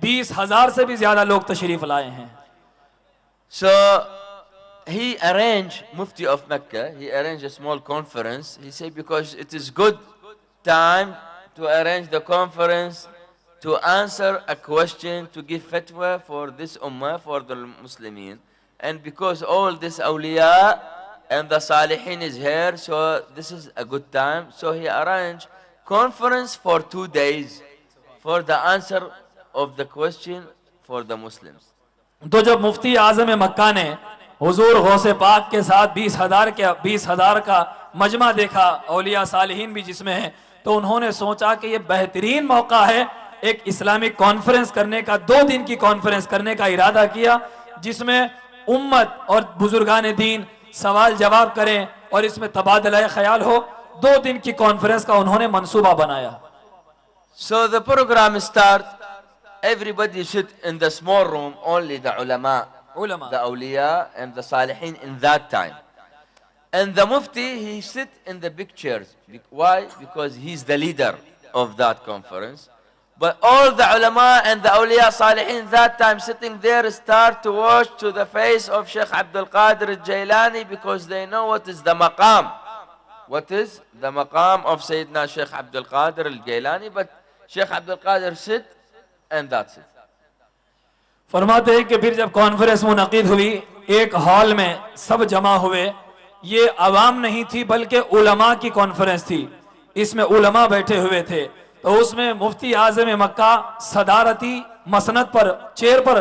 20,000 से भी ज्यादा लोग तशरीफ लाए हैं। So he arranged, Mufti of Mecca, he arranged a small conference. He said because it is good time to arrange the conference to answer a question, to give fatwa for this ummah, for the Muslimin. And because all this awliya and the salihin is here, so this is a good time. So he arranged conference for 2 days for the answer of the question for the Muslims. तो जब मुफ्ती आजम मक्का ने हुजूर गौसे पाक के साथ 20,000 का मजमा देखा, औलिया सालिहीन भी जिसमें है, तो उन्होंने सोचा कि ये बेहतरीन मौका है एक इस्लामिक कॉन्फ्रेंस करने का, 2 दिन की कॉन्फ्रेंस करने का इरादा किया, जिसमें उम्मत और बुजुर्गान दीन सवाल जवाब करें और इसमें तबादला ख्याल हो। 2 दिन की कॉन्फ्रेंस का उन्होंने मंसूबा बनाया। So the program start, everybody sit in the small room, only the ulama, the awliya and the salihin in that time. And the mufti, he sit in the big chairs. Why? Because he's the leader of that conference. But all the ulama and the awliya salihin that time sitting there start to watch to the face of Sheikh Abdul Qadir al-Jailani, because they know what is the maqam. What is the maqam of Sayyidina Sheikh Abdul Qadir al-Jailani. But Sheikh Abdul Qadir sit and that's it. फरमाते हैं कि फिर जब conference मुनक़िद हुई, एक hall में सब जमा हुए, ये अवाम नहीं थी बल्कि उलमा की कॉन्फ्रेंस थी, इसमें उलमा बैठे हुए थे। तो उसमें मुफ्ती आज़म मक्का सदारती मसनद पर, चेयर पर,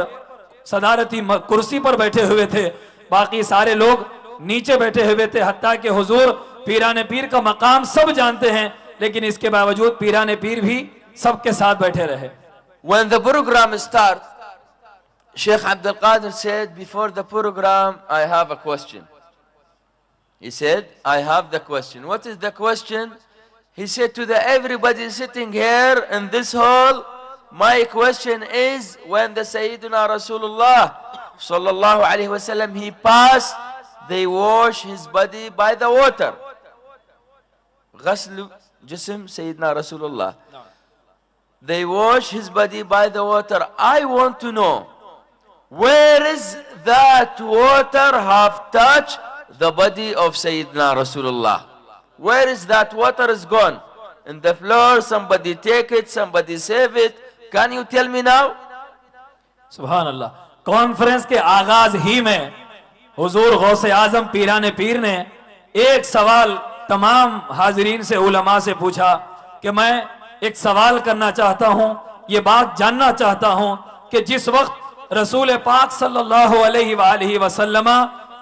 सदारती कुर्सी पर बैठे हुए थे, बाकी सारे लोग नीचे बैठे हुए थे। हत्ता कि हुजूर पीरान पीर का मकाम सब जानते हैं, लेकिन इसके बावजूद पीरान पीर भी सबके साथ बैठे रहे। When the program start, Sheikh Abdul Qadir said, before the program, I have a question. He said, I have the question. What is the question? He said to everybody sitting here in this hall, my question is, when the Sayyidina Rasulullah sallallahu alaihi wasallam, he passed, they wash his body by the water. Ghasl jism Sayyidina Rasulullah. They wash his body by the water. I want to know, where is that water have touched the body of Sayyidina Rasulullah? Where is that water is gone? In the floor, somebody take it, somebody save it. Can you tell me now? सुभान अल्लाह। Conference के आगाज ही में हुजूर गौसे आजम पीरान पीर ने एक सवाल तमाम हाजिरीन से, उलमा से पूछा कि मैं एक सवाल करना चाहता हूं, ये बात जानना चाहता हूं कि जिस वक्त रसूल पाक सल्लल्लाहु अलैहि वसल्लम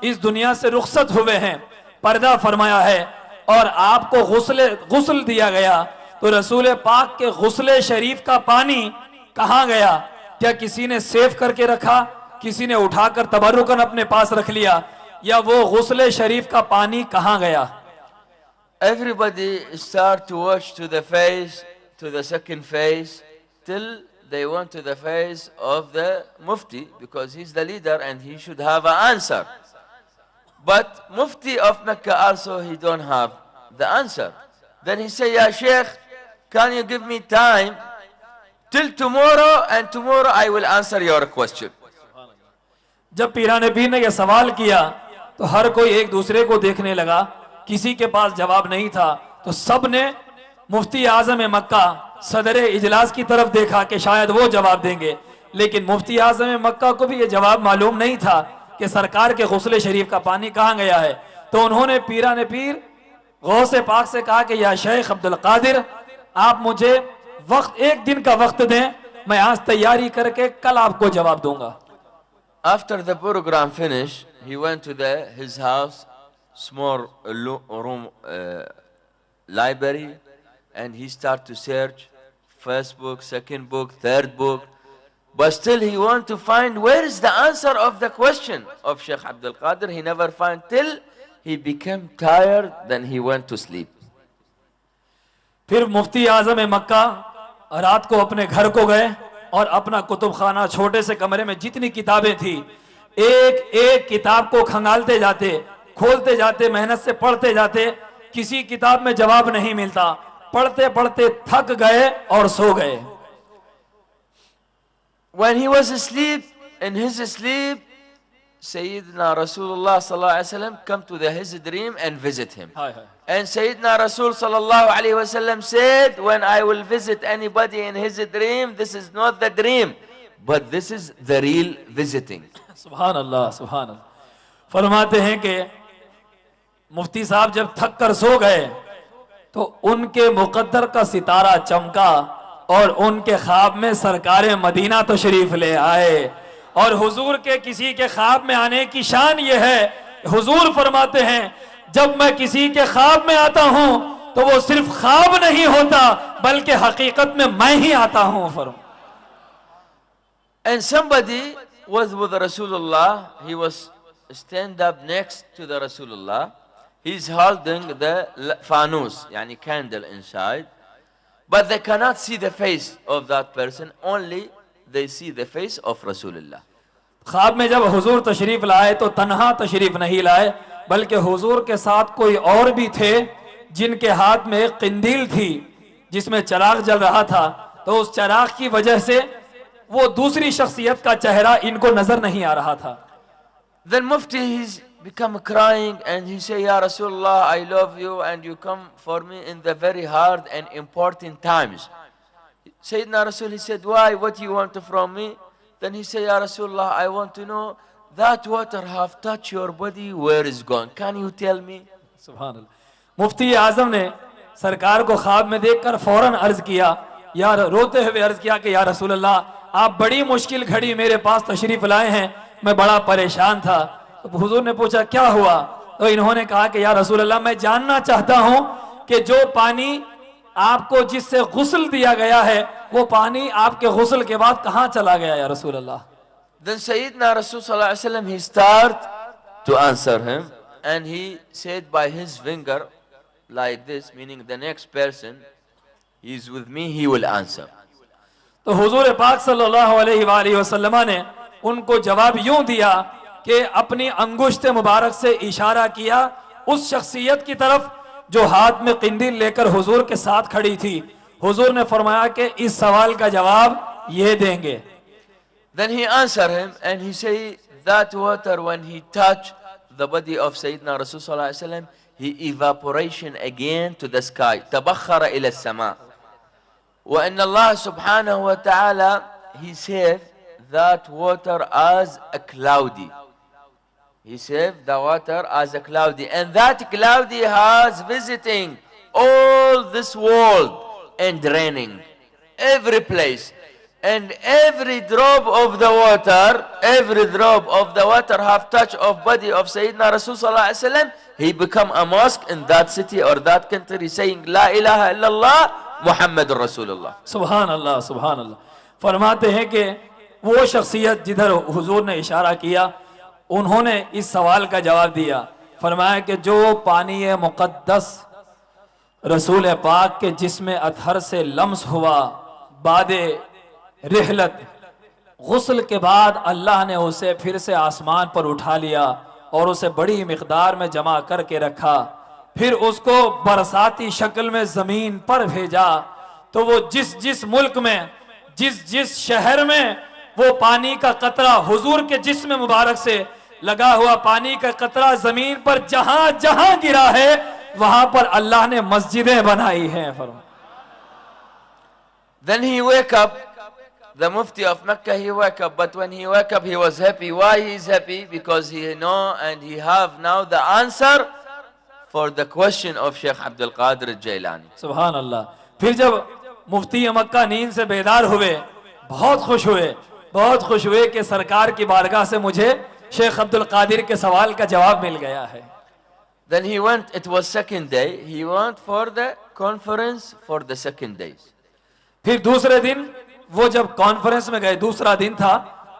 इस दुनिया से रुखसत हुए हैं, पर्दा फरमाया है और आपको गुस्ल दिया गया, तो रसूल पाक के गुस्ले शरीफ का पानी कहाँ गया? क्या किसी ने सेव करके रखा, किसी ने उठाकर तबरुकन अपने पास रख लिया, या वो गुस्ले शरीफ का पानी कहाँ गया? Everybody start to watch to the face, to the second face, till they went to the face of the Mufti because he's the leader and he should have an answer. But Mufti of Mecca also, he don't have the answer. Then he said, Ya Sheikh, can you give me time till tomorrow, and tomorrow I will answer your question. जब पीराने पीर ने यह सवाल किया तो हर कोई एक दूसरे को देखने लगा, किसी के पास जवाब नहीं था, तो सब ने मुफ्ती आजम मक्का सदर इजलास की तरफ देखा कि शायद वो जवाब देंगे, लेकिन मुफ्ती आजम मक्का को भी ये जवाब मालूम नहीं था कि सरकार के गुस्ले शरीफ का पानी कहाँ गया है। तो उन्होंने पीराने पीर गौसे पाक से कहा कि या शेख अब्दुल कादिर, आप मुझे वक्त, एक दिन का वक्त दें, मैं आज तैयारी करके कल आपको जवाब दूंगा। After the program finished, he went to his house, small room library, and he started to search first book, second book, third book, but still he wanted to find where is the answer of the question of Sheikh Abdul Qadir. He never found till he became tired, then he went to sleep. फिर मुफ्ती आजम मक्का रात को अपने घर को गए और अपना कुतुब खाना, छोटे से कमरे में जितनी किताबें थी, एक एक किताब को खंगालते जाते, खोलते जाते, मेहनत से पढ़ते जाते, किसी किताब में जवाब नहीं मिलता, पढ़ते पढ़ते थक गए और सो गए। When he was asleep, in his sleep, Sayyidina Rasulullah sallallahu alaihi wasallam come to his dream and visit him. And Sayyidina Rasul sallallahu alaihi wasallam said, when I will visit anybody in his dream, this is not the dream, but this is the real visiting. सुभान अल्लाह, सुभान अल्लाह। फरमाते हैं कि मुफ्ती साहब जब थक कर सो गए तो उनके मुकद्दर का सितारा चमका और उनके ख्वाब में सरकारे मदीना तो शरीफ ले आए। और हुजूर के किसी के ख्वाब में आने की शान ये है, हुजूर फरमाते हैं जब मैं किसी के ख्वाब में आता हूं तो वो सिर्फ ख्वाब नहीं होता बल्कि हकीकत में मैं ही आता हूं। Form And somebody was with Rasulullah, he was stand up next to the Rasulullah, he's holding the fanus, yani candle inside, but they cannot see the face of that person, only they see the face of Rasulullah. ख्वाब में जब हुजूर तशरीफ लाए तो तन्हा तशरीफ नहीं लाए, बल्कि हुजूर के साथ कोई और भी थे जिनके हाथ में एक किंदील थी जिसमें चिराग जल रहा था, तो उस चिराग की वजह से वो दूसरी शख्सियत का चेहरा इनको नजर नहीं आ रहा था। Then Mufti, he's become crying and he say, Ya Rasulullah, I love you and you come for me in the very hard and important times. Sayyidina Rasul, he said, why? What you want from me? Then he said, Ya Rasulullah, I want to know that water have touched your body, where is gone? Can you tell me? सुभान अल्लाह। मुफ्ती आजम ने सरकार को ख्वाब में देखकर फौरन अर्ज किया, यार रोते हुए अर्ज किया कि या रसूल अल्लाह, आप बड़ी मुश्किल घड़ी मेरे पास तशरीफ लाए हैं, मैं बड़ा परेशान था। तो हुजूर ने पूछा क्या हुआ? तो इन्होंने कहा कि या रसूल अल्लाह, मैं जानना चाहता हूं कि जो पानी आपको जिससे गुस्ल दिया गया है वो पानी आपके गुस्ल के बाद कहां चला गया या रसूल अल्लाह। Then Sayyidina Rasul sallallahu alaihi wasallam, he start to answer him and he said by his finger like this, meaning the next person he is with me, he will answer. तो हुजूर पाक सल्लल्लाहु अलैहि वसल्लम ने उनको जवाब यूं दिया कि अपनी अंगुश्त मुबारक से इशारा किया उस शख्सियत की तरफ जो हाथ में किंदील लेकर हुजूर के साथ खड़ी थी। हुजूर ने फरमाया कि इस सवाल का जवाब ये देंगे। Then he answered him and he said that water when he touched the body of Sayyidina Rasul sallallahu alaihi wasallam, he evaporation again to the sky. Tabakhara ila sama. Wa inna Allah subhanahu wa ta'ala, he saved that water as a cloudy. He saved the water as a cloudy, and that cloudy has visiting all this world and draining every place. And every drop of the water have touch of body of Sayyidina Rasul sallallahu alaihi wasallam, he become a mosque in that city or that country saying La ilaha illallah Muhammadur Rasulullah. सुभान अल्लाह, सुभान अल्लाह। फरमाते हैं कि वो शख्सियत जिधर हुजूर ने इशारा किया उन्होंने इस सवाल का जवाब दिया। फरमाया कि जो पानी मुक़द्दस रसूल पाक के जिस्म अतहर से लम्स हुआ बादे रिहलत, गुस्ल के बाद अल्लाह ने उसे फिर से आसमान पर उठा लिया और उसे बड़ी मिकदार में जमा करके रखा, फिर उसको बरसाती शक्ल में जमीन पर भेजा। तो वो जिस जिस मुल्क में, जिस जिस शहर में वो पानी का कतरा, हुजूर के जिस्म मुबारक से लगा हुआ पानी का कतरा जमीन पर जहां जहां गिरा है, वहां पर अल्लाह ने मस्जिदें बनाई हैं। Then he wake up, the Mufti of Mecca, he wake up, but when he wake up, he was happy. Why he is happy? Because he know and he have now the answer for the question of Sheikh Abdul Qadir al-Jailani. सुभान अल्लाह। फिर जब मुफ्ती मक्का नींद से बेदार हुए, बहुत खुश हुए, बहुत खुश हुए कि सरकार की बारगाह से मुझे शेख अब्दुल कादिर के सवाल का जवाब मिल गया है। Then he went, it was second day, he went for the conference for the second day. फिर दूसरे दिन वो जब कॉन्फ्रेंस में गए, दूसरा दिन था,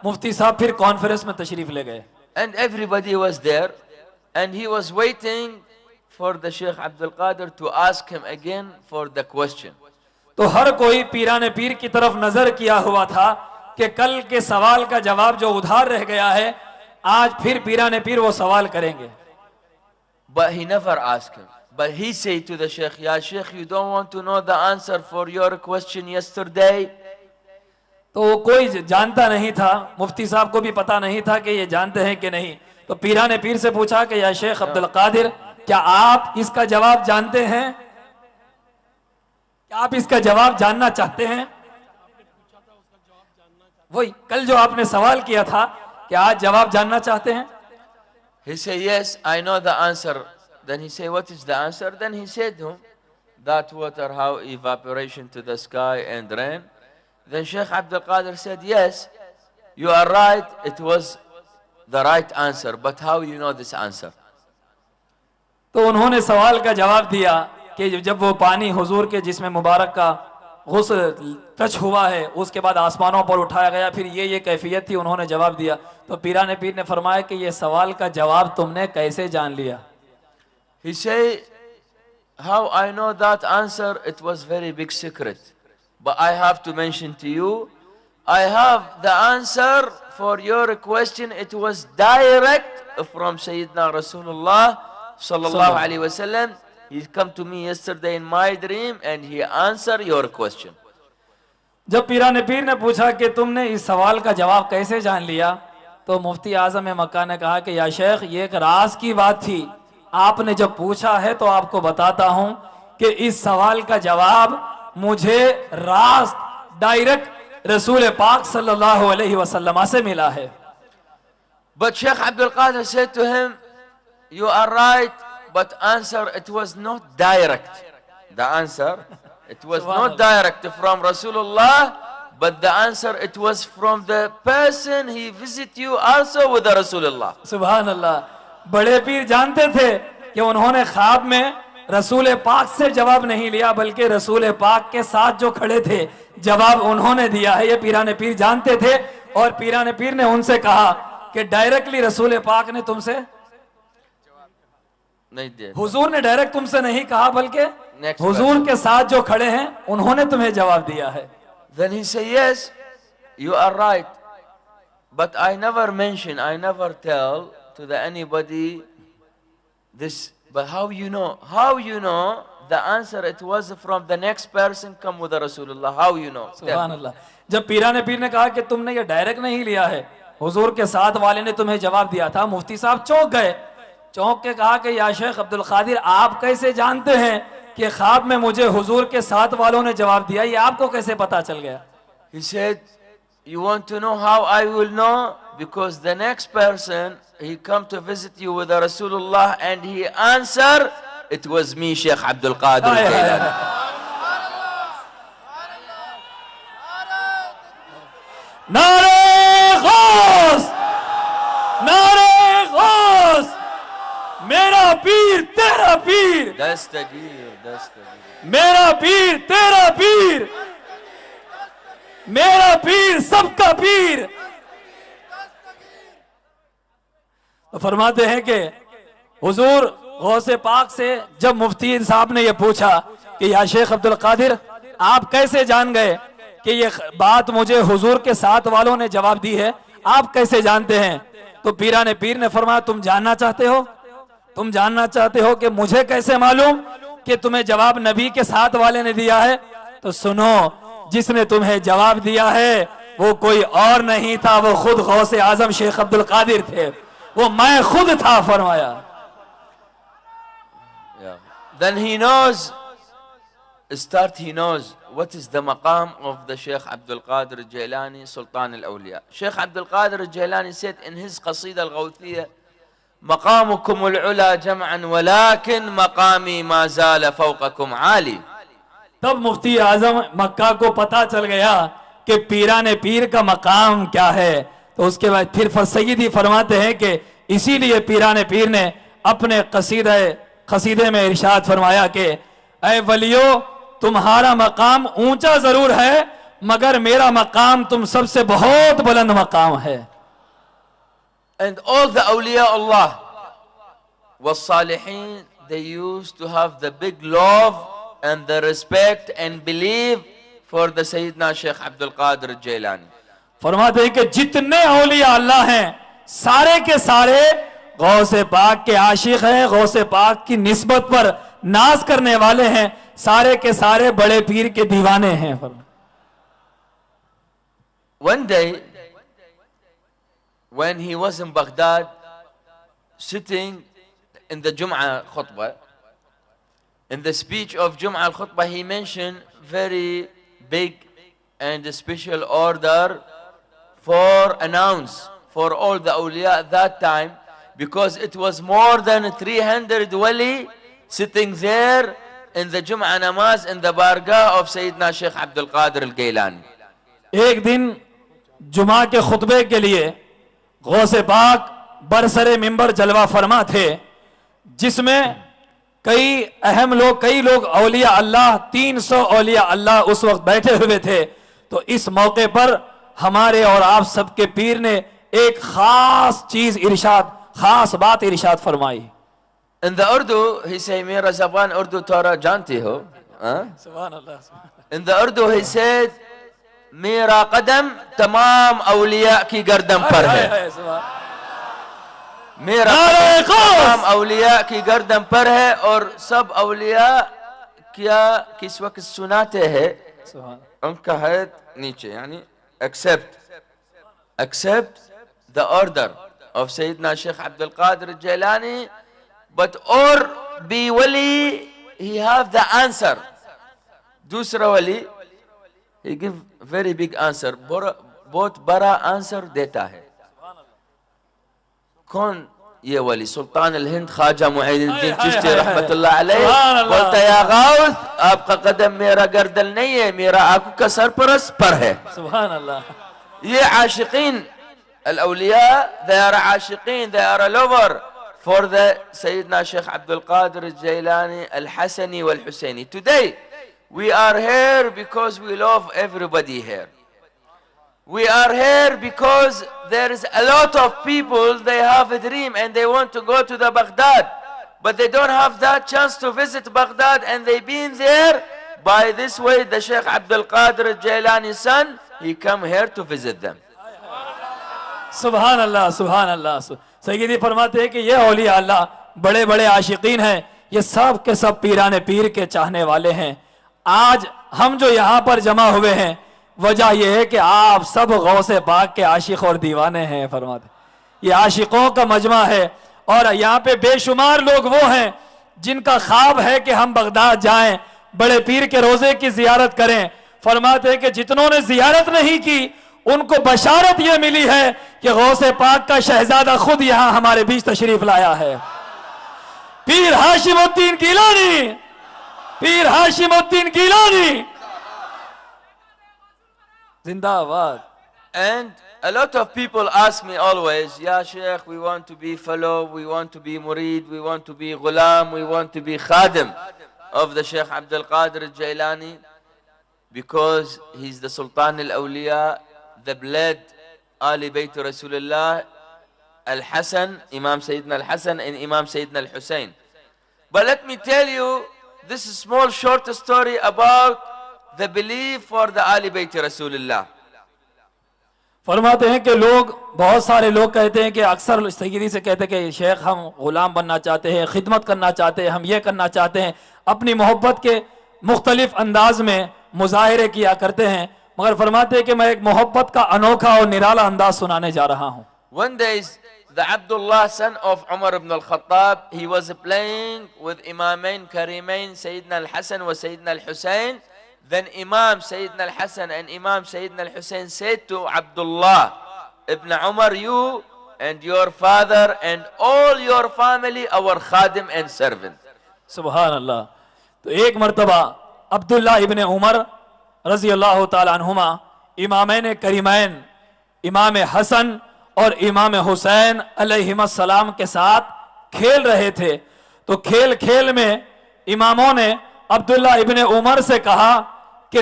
मुफ्ती साहब फिर कॉन्फ्रेंस में तशरीफ ले गए। And everybody was there and he was waiting for the Sheikh Abdul Qadir to ask him again for the question. तो हर कोई पीराने पीर की तरफ नजर किया हुआ था कि कल के सवाल का जवाब जो उधार रह गया है, आज फिर पीराने पीर वो सवाल करेंगे। But he never asked him. But he said to the Sheikh, Ya Sheikh, you don't want to know the answer for your question yesterday? तो कोई जानता नहीं था, मुफ्ती साहब को भी पता नहीं था कि ये जानते हैं कि नहीं। तो पीराने पीर से पूछा कि या शेख अब्दुल कादिर, क्या आप इसका जवाब जानते हैं? क्या आप इसका जवाब जानना चाहते हैं? वही कल जो आपने सवाल किया था, क्या आज जवाब जानना चाहते हैं? He said, yes, I know the answer. Then he said, what is the answer? Then he said to him, that water, how evaporation to the sky and rain. Then Sheikh Abdul Qadir said, yes, you are right, it was the right answer, but how you know this answer? तो उन्होंने सवाल का जवाब दिया कि जब वो पानी हुजूर के जिस्म मुबारक का गुस्ल टच हुआ है, उसके बाद आसमानों पर उठाया गया, फिर ये कैफियत थी। उन्होंने जवाब दिया तो पीराने पीर ने फरमाया कि ये सवाल का जवाब तुमने कैसे जान लिया? He said, how I know that answer, it was very big secret. But I have to mention to you, I have the answer for your question. It was direct from Sayyidina Rasulullah sallallahu alaihi wasallam. He come to me yesterday in my dream and he answered your question. जब पीराने पीर ने पूछा कि तुमने इस सवाल का जवाब कैसे जान लिया, तो मुफ्ती आजम मक्का ने कहा कि या शेख, ये एक राज की बात थी, आपने जब पूछा है तो आपको बताता हूं कि इस सवाल का जवाब मुझे रास्त डायरेक्ट रसूल पाक सल्लल्लाहु अलैहि वसल्लम से मिला है। But Sheikh Abdul Qadir said to him, you are right, but answer, it was not direct. The answer, it was not direct from Rasulullah, but the answer, it was from the person he visit you also with the Rasulullah. सुभान अल्लाह। बड़े पीर जानते थे कि उन्होंने ख्वाब में रसूल पाक से जवाब नहीं लिया, बल्कि रसूल पाक के साथ जो खड़े थे जवाब उन्होंने दिया है। ये पीराने पीर जानते थे और पीराने पीर ने उनसे कहा कि डायरेक्टली रसूल पाक ने तुमसे नहीं दिया, हुजूर ने डायरेक्ट तुमसे नहीं कहा, बल्कि हुजूर के साथ जो खड़े हैं उन्होंने तुम्हें जवाब दिया है। Then he said, yes, you are right, but I never mention, I never tell to the anybody this. But how you know? How you know the answer? It was from the next person come with the Rasulullah. How you know? सुभान अल्लाह। जब पीराने पीर ने कहा कि तुमने ये direct नहीं लिया है, हुजूर के साथ वाले ने तुम्हें जवाब दिया था, मुफ्ती साहब चौंक गए। चौंक के कहा कि या शेख अब्दुल कादिर, आप कैसे जानते हैं कि ख्वाब में मुझे हुजूर के साथ वालों ने जवाब दिया, ये आपको कैसे पता चल गया? He said, you want to know how I will know? Because the next person, he come to visit you with the Rasulullah and he answer, it was me, Sheikh Abdul Qadir al-Jailani. नारे गौस, नारे गौस, मेरा पीर तेरा पीर, दस्तगीर, दस्तगीर, मेरा पीर तेरा पीर, मेरा पीर सबका पीर। तो फरमाते हैं कि हुजूर गौसे पाक से जब मुफ्ती साहब ने यह पूछा कि या शेख अब्दुल कादिर, आप कैसे जान गए कि ये बात मुझे हुजूर के साथ वालों ने जवाब दी है, आप कैसे जानते हैं? तो पीराने पीर ने फरमाया, तुम जानना चाहते हो? तुम जानना चाहते हो कि मुझे कैसे मालूम कि तुम्हें जवाब नबी के साथ वाले ने दिया है? तो सुनो, जिसने तुम्हें जवाब दिया है वो कोई और नहीं था, वो खुद गौसे आजम शेख अब्दुल कादिर थे, वो मैं खुद था, फरमाया। Then he knows, he knows what is the maqam of the Sheikh Abdul Qadir al-Jailani, Sultan al-Awliya. Sheikh Abdul Qadir al-Jailani said in his Qasida al-Ghawthiyya, مقامكم العلا جمعا ولكن مقامي ما زال فوقكم عالي. तब मुफ्ती आजम मक्का को पता चल गया कि पीराने पीर का मकाम क्या है। तो उसके बाद फिर सैयदी फरमाते हैं कि इसीलिए पीराने पीर ने अपने कसीदे में इरशाद फरमाया कि ऐ वलियो, तुम्हारा मकाम ऊंचा जरूर है मगर मेरा मकाम तुम सबसे बहुत बुलंद मकाम है। And all the awliya Allah was salihin, they used to have the big love and the respect and belief for the Sayyidina Sheikh Abdul Qadir al-Jailani. फरमाते हैं कि जितने औलिया अल्लाह हैं सारे के सारे गौसे पाक के आशिक हैं, गौसे पाक की निस्बत पर नाज करने वाले हैं, सारे के सारे बड़े पीर के दीवाने हैं। One day when he was in Baghdad sitting in the Jum'ah khutbah, in the speech of Jum'ah al-khutbah, he mentioned very big and special order for announce for all the awliya at that time, because it was more than 300 wali sitting there in the Jum'ah namaz in the bargah of Sayyidina Sheikh Abdul Qadir al-Gailani. एक दिन जुमा के खुतबे के लिए गौसे पाक बरसरे मिंबर जलवा फरमा थे, जिसमें कई लोग औलिया अल्लाह 300 औलिया अल्लाह उस वक्त बैठे हुए थे। तो इस मौके पर हमारे और आप सबके पीर ने एक खास चीज इरशाद, खास बात इरशाद फरमाई। In the Urdu, he said, मेरा ज़बान उर्दू थोड़ा जानते हो? सुभान अल्लाह। In the Urdu, he said, मेरा कदम तमाम औलिया की गर्दन पर है। मेरा तमाम औलिया की गर्दन पर है और सब औलिया क्या किस वक्त सुनाते हैं उनका हाथ नीचे, यानी accept the order of Sayyidina Sheikh Abdul Qadir al-Jailani, but or be wali, he have the answer. दूसरा wali, he give very big answer, बहुत बड़ा answer देता है। कौन ये वली? सुल्तान अल-हिंद ख्वाजा मुईनुद्दीन चिश्ती रहमतुल्लाह अलैह बोलता, या गौस, आपका कदम मेरा गर्दन नहीं है, मेरा आंखों का सरपरस पर है। सुभान अल्लाह। ये आशिकीन al-awliya, they are आशिकीन, they are a lover for the Sayyidina Sheikh Abdul Qadir al-Jailani al-Hasani wal-Husayni. Today we are here because we love everybody here. We are here because there is a lot of people, they have a dream and they want to go to the Baghdad, but they don't have that chance to visit Baghdad, and they've been there by this way. The Sheikh Abdul Qadir al-Jailani's son, he come here to visit them. सुभान अल्लाह, सुभान अल्लाह। सैयदी फरमाते हैं कि ये औलिया अल्लाह बड़े बड़े आशिकीन हैं, ये सब के सब पीराने पीर के चाहने वाले हैं। आज हम जो यहाँ पर जमा हुए हैं, वजह यह है कि आप सब गौसे पाक के आशिक और दीवाने हैं। फरमाते ये आशिकों का मजमा है, और यहाँ पे बेशुमार लोग वो हैं जिनका ख्वाब है कि हम बगदाद जाएं, बड़े पीर के रोजे की जियारत करें। फरमाते हैं कि जितनों ने जियारत नहीं की उनको बशारत ये मिली है कि गौसे पाक का शहजादा खुद यहाँ हमारे बीच तशरीफ लाया है। पीर हाशिमुद्दीन गिलानी, पीर हाशिमुद्दीन गिलानी जिंदाबाद। And a lot of people ask me always, Ya Sheikh, we want to be fellow, we want to be murid, we want to be ghulam, we want to be khadim of the Sheikh Abdul Qadir al-Jailani, because he's the Sultan al-Awliya, the blood Ali Bayt Rasulullah, Al-Hasan, Imam Sayyidina Al-Hasan and Imam Sayyidina Al-Husayn. But let me tell you this small short story about the belief for the Ali Bayt Rasulullah. फरमाते हैं कि लोग, बहुत सारे लोग कहते हैं कि अक्सर सैयदी से कहते हैं कि शेख हम गुलाम बनना चाहते हैं, खिदमत करना चाहते हैं, हम ये करना चाहते हैं, अपनी मोहब्बत के मुख्तलिफ अंदाज में मुजाहिरे किया करते हैं, मगर फरमाते हैं कि मैं एक मोहब्बत का अनोखा और निराला अंदाज सुनाने जा रहा हूँ। One day, the Abdullah, son of Umar ibn al-Khattab, he was playing with Imamain Karimain, Sayyidina al-Hasan wa Sayyidina al-Husayn. Then Imam Sayyidina al-Hasan and Imam Sayyidina al-Husayn said to Abdullah ibn Umar, you and your father and all your family, our khadim and servant. सुभान अल्लाह। तो एक मर्तबा अब्दुल्ला इब्ने उमर रजी अल्लाह ताला अन्हुमा इमामैन करीमैन इमाम हसन और इमाम हुसैन अलैहिस्सलाम के साथ खेल रहे थे। तो खेल खेल में इमामों ने अब्दुल्ला इब्ने उमर से कहा कि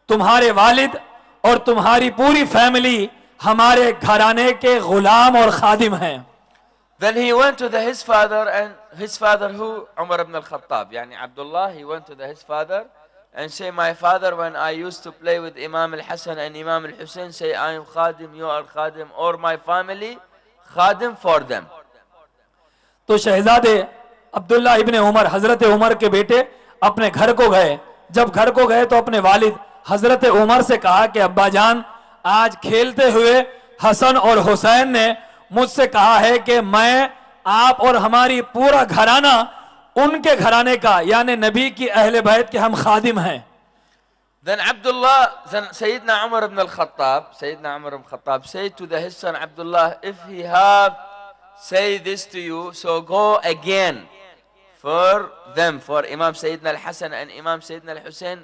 तुम्हारे वालिद और तुम्हारी पूरी फैमिली हमारे घराने के गुलाम और खादिम हैं। Then he went to his father, and his father who? Umar ibn al-Khattab. Yani Abdullah, he went to his father and say, my father, when I used to play with Imam al-Hasan and Imam al-Husayn, say, I am khadim, you are khadim, or my family, khadim for them. तो शहजादे अब्दुल्ला इब्ने उमर, हजरत उमर के बेटे अपने घर को गए। जब घर को गए तो अपने वालिद हजरत उमर से कहा कि अब्बा जान, आज खेलते हुए हसन और हुसैन ने मुझसे कहा है कि मैं, आप और हमारी पूरा घराना उनके घराने का, यानी नबी की अहले बैत के हम खादिम हैं। Then Sayyidina Umar ibn al-Khattab said to his son Abdullah, if he have say this to you, so go again for them, for Imam Sayyidina al-Hasan and Imam Sayyidina al-Husayn,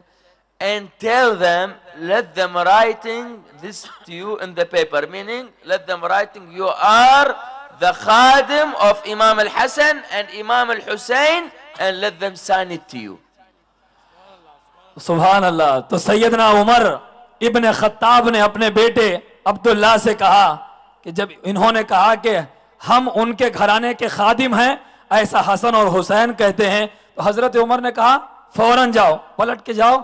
and tell them, let them writing this to you in the paper, meaning let them writing, you are the khadim of Imam al-Hasan and Imam al-Husayn, and let them sign it to you. सुभान अल्लाह। तो सैयदना उमर इब्ने Khattab ने अपने बेटे अब्दुल्ला से कहा कि जब इन्होंने कहा कि हम उनके घराने के खादिम हैं, ऐसा हसन और हुसैन कहते हैं, तो हजरत उमर ने कहा फौरन जाओ, पलट के जाओ,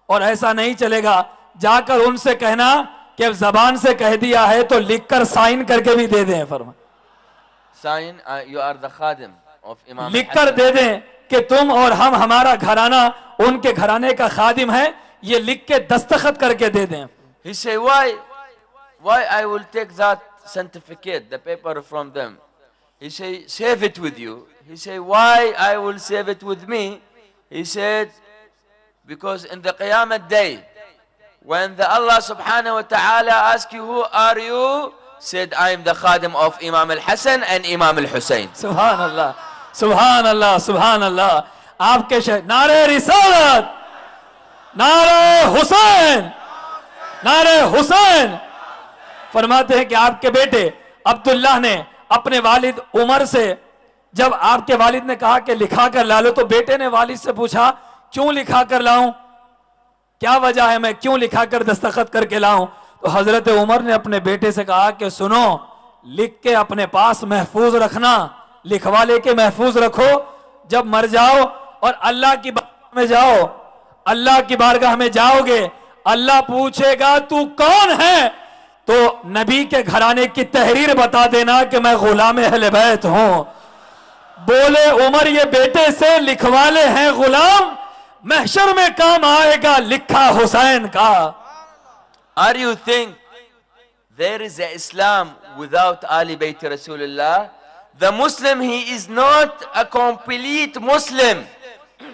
और ऐसा नहीं चलेगा, जाकर उनसे कहना कि अब जबान से कह दिया है तो लिखकर साइन करके भी दे दें। फरमा Sign, you are the khadim of Imam लिखकर दे दें कि तुम और हम, हमारा घराना उनके घराने का खादिम है, ये लिख के दस्तखत करके दे दें। He say, why I will take that certificate, the paper from them? He say, save it with you. He say, why I will save it with me? He said, because in the Qiyamah day, when the Allah subhanahu wa ta'ala ask you, who are you? Said, I am the khadim of Imam al-Hasan and Imam al-Husayn. सुभान अल्लाह, सुभान अल्लाह, सुभान अल्लाह। आपके नारे रिसालत, नारे हुसैन, नारे हुसैन। फरमाते हैं कि आपके बेटे अब्दुल्लाह ने अपने वालिद उमर से, जब आपके वालिद ने कहा कि लिखा कर ला लो, तो बेटे ने वालिद से पूछा, क्यों लिखा कर लाऊं, क्या वजह है, मैं क्यों लिखा कर दस्तखत करके लाऊं? तो हजरत उमर ने अपने बेटे से कहा कि सुनो, लिख के अपने पास महफूज रखना, लिखवा लेके महफूज रखो, जब मर जाओ और अल्लाह की बारगाह में जाओ, अल्लाह की बारगाह में जाओगे, अल्लाह पूछेगा तू कौन है, तो नबी के घराने की तहरीर बता देना कि मैं गुलाम अहले बैत हूं। बोले उमर, ये बेटे से लिखवाले हैं गुलाम, महशर में काम आएगा लिखा हुसैन का। Are you think there is a Islam without Ali Bayt Rasulullah? The Muslim, he is not a complete Muslim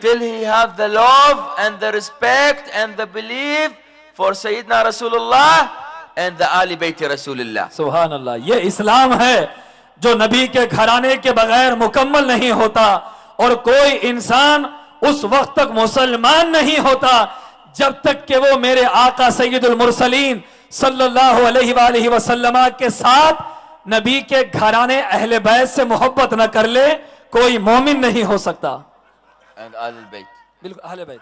till he have the love and the respect and the belief for Sayyidina Rasulullah and the Ali Bayt Rasulullah. सुभान अल्लाह। ये इस्लाम है जो नबी के घराने के बगैर मुकम्मल नहीं होता, और कोई इंसान उस वक्त तक मुसलमान नहीं होता जब तक कि वो मेरे आका सैयदुल मुरसलीन सल्लल्लाहु अलैहि वसल्लम के साथ नबी के घराने अहले बैत से मोहब्बत न कर ले, कोई मोमिन नहीं हो सकता। And Ahlul Bayt. बिल्कुल अहले बैत।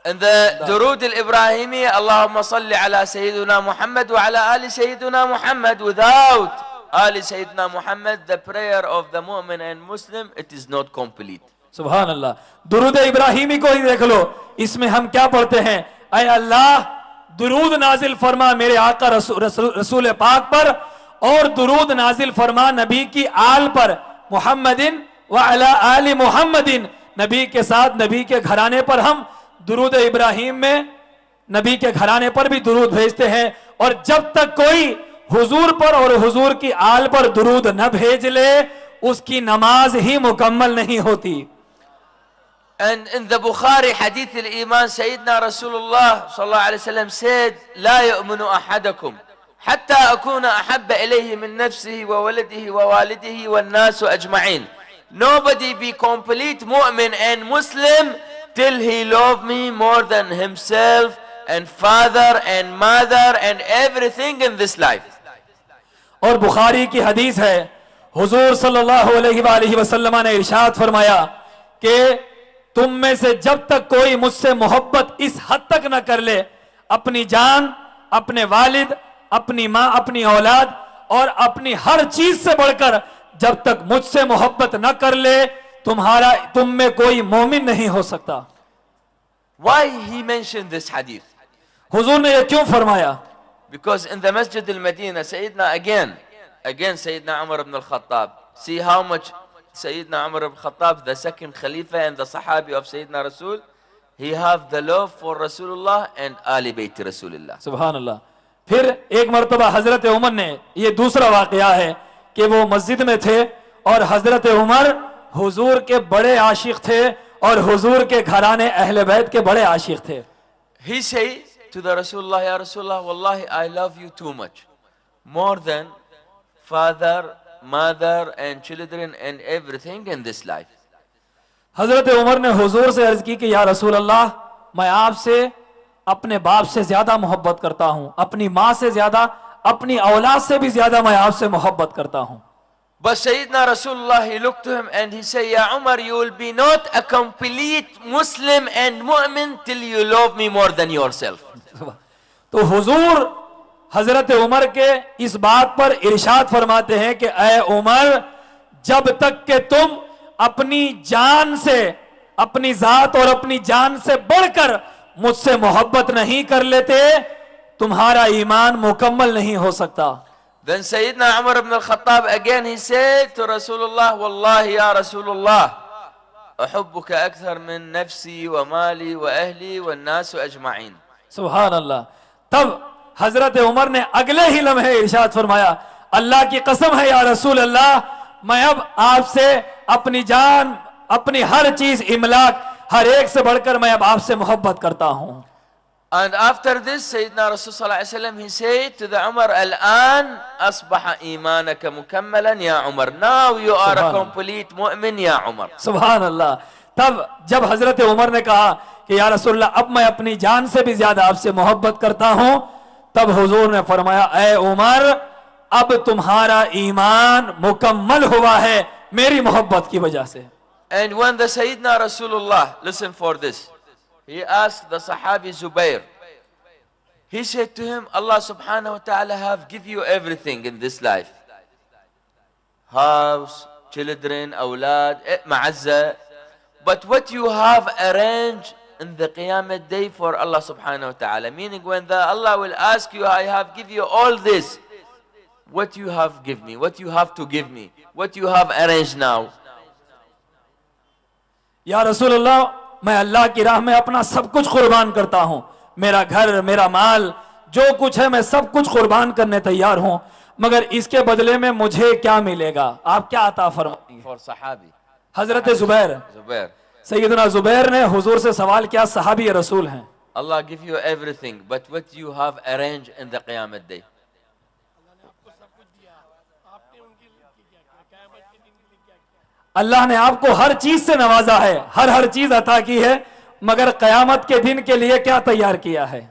And the Durood al-Ibrahimiyya, Allahumma salli ala Sayyidina Muhammad wa ala Ali Sayyidina Muhammad. Without Ali Sayyidina Muhammad, the prayer of the mu'min and Muslim, it is not complete. सुभान अल्लाह। दुरूद इब्राहिमी को ही देख लो, इसमें हम क्या पढ़ते हैं, ऐ अल्लाह दुरूद नाजिल फरमा मेरे आका रसूल पाक पर, और दुरूद नाजिल फरमा नबी की आल पर, मुहम्मदिन व अला आली मुहम्मदिन, नबी के साथ नबी के घराने पर हम दुरूद इब्राहिम में नबी के घराने पर भी दुरूद भेजते हैं। और जब तक कोई हुजूर पर और हुजूर की आल पर दुरूद न भेज ले, उसकी नमाज ही मुकम्मल नहीं होती। And in the Bukhari hadith al-Iman, Sayyidina Rasulullah sallallahu alayhi wa sallam said, لا يؤمن أحدكم حتى أكون أحب إليه من نفسه وولده ووالده والناس أجمعين. Nobody be complete mu'min and Muslim till he love me more than himself and father and mother and everything in this life. और बुखारी की हदीस है, हुजूर सल्लल्लाहु अलैहि वसल्लम ने इरशाद फरमाया कि तुम में से जब तक कोई मुझसे मोहब्बत इस हद तक न कर ले, अपनी जान, अपने वालिद, अपनी माँ, अपनी औलाद और अपनी हर चीज से बढ़कर जब तक मुझसे मोहब्बत न कर ले, तुम में कोई मोमिन नहीं हो सकता। Why he mentioned this hadith? हुजूर ने ये क्यों फरमाया? Because in the Masjid al-Madinah, Sayyidina again Sayyidina Umar ibn al-Khattab, see how much Sayyidina Umar ibn al-Khattab, the second Khalifa and the Sahabi of Sayyidina Rasul, he have the love for Rasulullah and Ali Bayt Rasulullah. सुभान अल्लाह। फिर एक मर्तबा हजरत उमर ने, ये दूसरा वाकया है कि वो मस्जिद में थे और हजरत उमर हुजूर के बड़े आशिक थे और हुजूर के घराने अहले बैत के बड़े आशिक थे। He say to the Rasulullah, Ya Rasulullah, Wallahi I love you too much, more than father, mother and children and everything in this life. हजरत उमर ने हुजूर से अर्ज की कि या रसूल अल्लाह, मैं आपसे अपने बाप से ज्यादा मोहब्बत करता हूं, अपनी माँ से ज्यादा, अपनी औलाद से भी ज्यादा मैं आपसे मोहब्बत करता हूं। But Sayyidina Rasulullah, he looked to him and he said, Ya Umar, you will be not a complete Muslim and mu'min till you love me more than yourself. तो हुजूर हजरत उमर के इस बात पर इरशाद फरमाते हैं कि ऐ उमर, जब तक के तुम अपनी जान से, अपनी जात और अपनी जान से बढ़कर मुझसे मोहब्बत नहीं कर लेते, तुम्हारा ईमान मुकम्मल नहीं हो सकता। Then Sayyidina Umar ibn al-Khattab again he said to Rasulullah, Wallahi ya Rasulullah, أحبك أكثر من نفسي ومالي وأهلي والناس أجمعين. सुभान अल्लाह। तब हजरत उमर ने अगले ही लम्हे इरशाद फरमाया, अल्लाह की कसम है या रसूल अल्लाह, मैं अब आपसे अपनी जान, अपनी हर चीज, इमलाक, हर एक से बढ़कर मैं अब आपसे मोहब्बत करता हूं। And after this, Sayyidina Rasulullah sallallahu alaihi wasallam, he said to the Umar, Al-an asbaha imanaka mukammalan ya Umar. Now you are a complete mu'min ya Umar. सुभान अल्लाह। तब जब हजरत उमर ने कहा कि या रसूलल्लाह, अब मैं अपनी जान से भी ज्यादा आपसे मोहब्बत करता हूं, तब हुजूर ने फरमाया, ऐ उमर, अब तुम्हारा ईमान मुकम्मल हुआ है मेरी मोहब्बत की वजह से। And when the Sayyidina Rasulullah, listen for this, he asked the Sahabi Zubair, he said to him, Allah subhanahu wa ta'ala have give you everything in this life, house, children, awlad, ma'azza, but what you have arranged in the Qiyamah day for Allah subhanahu wa ta'ala, meaning when Allah will ask you, I have give you all this, what you have give me, what you have to give me, what you have arranged now. या रसूल अल्लाह, मैं अल्लाह की राह में अपना सब कुछ कुर्बान करता हूं, मेरा घर, मेरा माल, जो कुछ है मैं सब कुछ कुर्बान करने तैयार हूं, मगर इसके बदले में मुझे क्या मिलेगा, आप क्या अता फरमाएंगे? For Sahabi, हजरत जुबैर, सैयदना जुबैर ने हुजूर से सवाल किया, सहाबी रसूल हैं, Allah give you everything, but what you have arranged in the Qiyamah day? अल्लाह ने आपको हर चीज से नवाजा है, हर चीज अता की है, मगर कयामत के दिन के लिए क्या तैयार किया है?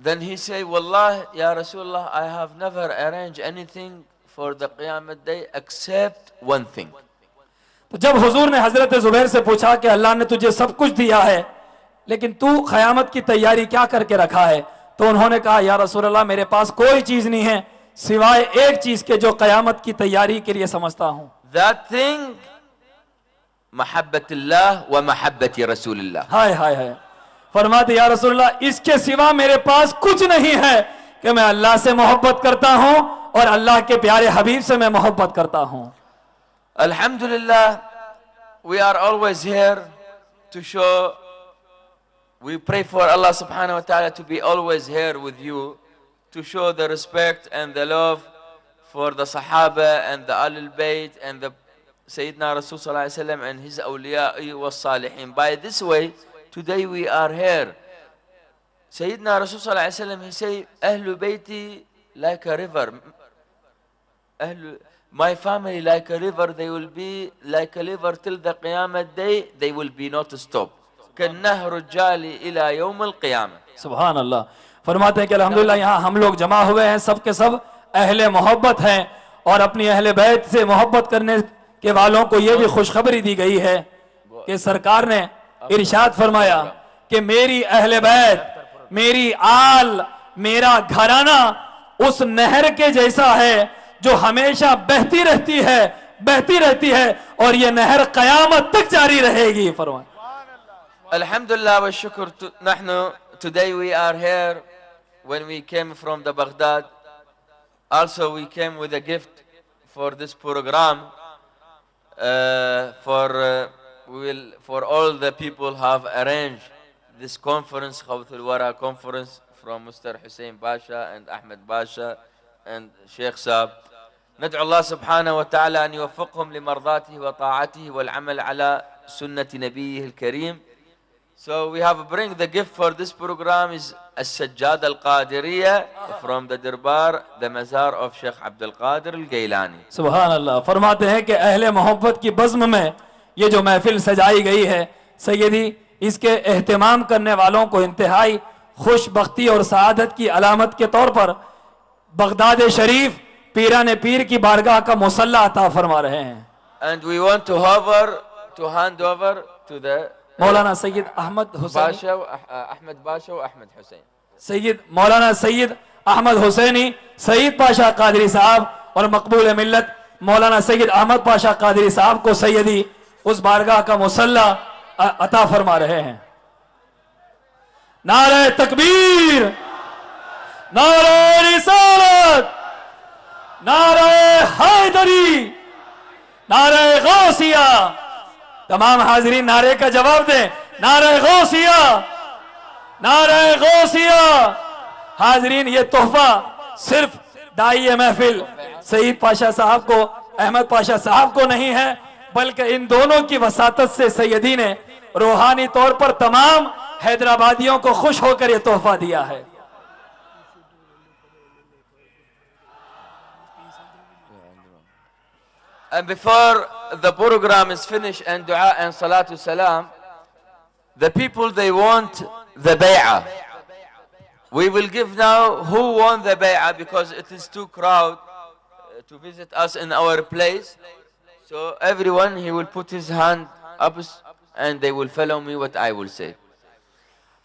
Then he say, Wallah, Ya Rasulullah, I have never arranged anything for the Qiyamah day except one thing. तो जब हुजूर ने हजरत जुबैर से पूछा कि अल्लाह ने तुझे सब कुछ दिया है, लेकिन तू कयामत की तैयारी क्या करके रखा है, तो उन्होंने कहा, या रसूल अल्लाह, मेरे पास कोई चीज नहीं है सिवाय एक चीज के जो कयामत की तैयारी के लिए समझता हूं। That thing Mahabbatillah wa mahabbati Rasulillah. हाय हाय हाय, फरमाते या रसूलल्लाह, इसके सिवा मेरे पास कुछ नहीं है कि मैं अल्लाह से मोहब्बत करता हूं और अल्लाह के प्यारे हबीब से मैं मोहब्बत करता हूं। Alhamdulillah, we are always here to show, we pray for Allah subhanahu wa ta'ala to be always here with you, to show the respect and the love for the Sahaba and the Ahlul Bayt and the Sayyidina Rasul sallallahu alayhi wa sallam and his awliya'i wa salihin. By this way, today we are here. Sayyidina Rasul sallallahu alayhi wa sallam, he say, Ahlul Bayti like a river. My family like a river, they will be like a river till the Qiyamah day, they will be not stop. كالنهر الجاري إلى يوم القيامة. सुभान अल्लाह। फरमाते हैं कि अल्हम्दुलिल्लाह यहाँ हम लोग जमा हुए हैं, सब के सब अहले मोहब्बत हैं और अपनी अहले बैत से मोहब्बत करने के वालों को ये भी खुशखबरी दी गई है कि सरकार ने इरशाद फरमाया कि मेरी अहले बैत, मेरी आल, मेरा घराना उस नहर के जैसा है जो हमेशा बहती रहती है और ये नहर कयामत तक जारी रहेगी। फरमाया Alhamdulillah wa shukr. Nahnu, today we are here. When we came from the Baghdad, also we came with a gift for this program. For all the people have arranged this conference, Khawthul Wara conference, from Mr. Hussein Basha and Ahmed Basha and Sheikh Saab. ندعو الله سبحانه وتعالى أن يوفقهم لمرضاته وطاعته والعمل على سنة نبيه الكريم. So we have bring the gift for this program is As-Sajjad Al-Qadiriyya from the Darbar, the Mazar of Sheikh Abdul Qadir Al-Gailani. सुभान अल्लाह। फरमाते हैं कि अहले मोहब्बत की बज़्म में ये जो महफिल सजाई गई है सैयदी, इसके एहतमाम करने वालों को इंतहाई खुशबख्ती और सआदत की अलामत के तौर पर बगदाद शरीफ पीराने पीर की बारगाह का मुसल्ला अता फरमा रहे हैं। And we want to hand over to the Maulana Syed Ahmad Husaini, Ahmed Basha और Ahmed Hussein, सैयद मौलाना सैयद अहमद हुसैनी, सईद पाशा कादरी साहब और मकबूल मिल्लत मौलाना सैयद अहमद पाशा कादरी साहब को सैयदी उस बारगाह का मुसल्ला अता फरमा रहे हैं। नारे तकबीर, नारे रिसालत, नारे हैदरी, नारे गौसिया। तमाम हाजिरीन नारे का जवाब दें, नारे गौसिया, नारे गौसिया। हाजिरीन, ये तोहफा सिर्फ दाई महफिल सईद पाशा साहब को, अहमद पाशा साहब को नहीं है, बल्कि इन दोनों की वसातत से सैयदी ने रूहानी तौर पर तमाम हैदराबादियों को खुश होकर ये तोहफा दिया है। And before the program is finished and dua and salatu salam, the people, they want the bay'ah. We will give now who won the bay'ah because it is too crowd to visit us in our place. So everyone, he will put his hand up and they will follow me what I will say.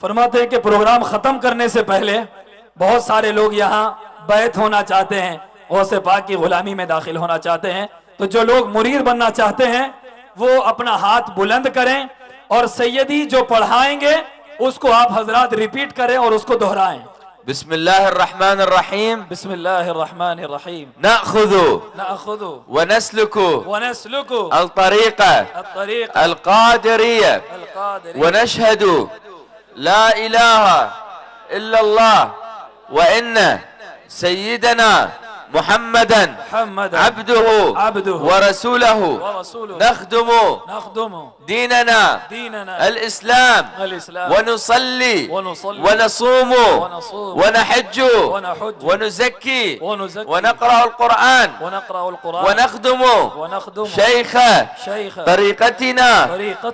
फरमाते हैं कि programme खत्म करने से पहले बहुत सारे लोग यहाँ बैत होना चाहते हैं, गौसे पाक की गुलामी में दाखिल होना चाहते हैं। तो जो लोग मुरीद बनना चाहते हैं वो अपना हाथ बुलंद करें और सैयदी जो पढ़ाएंगे उसको आप हजरात रिपीट करें और उसको दोहराएं। बिस्मिल्लाहिर्रहमानिर्रहीम, बिस्मिल्लाहिर्रहमानिर्रहीम। नअखुदु व नस्लुकु अल-तरीक़ा अल-क़ादिरिय्या व नशहदु ला इलाहा इल्लल्लाह व इन्ना सय्यिदना محمدا عبده ورسوله نخدم ديننا الإسلام ونصلي ونصوم ونحج ونزكي ونقرأ القرآن ونخدم شيخ طريقتنا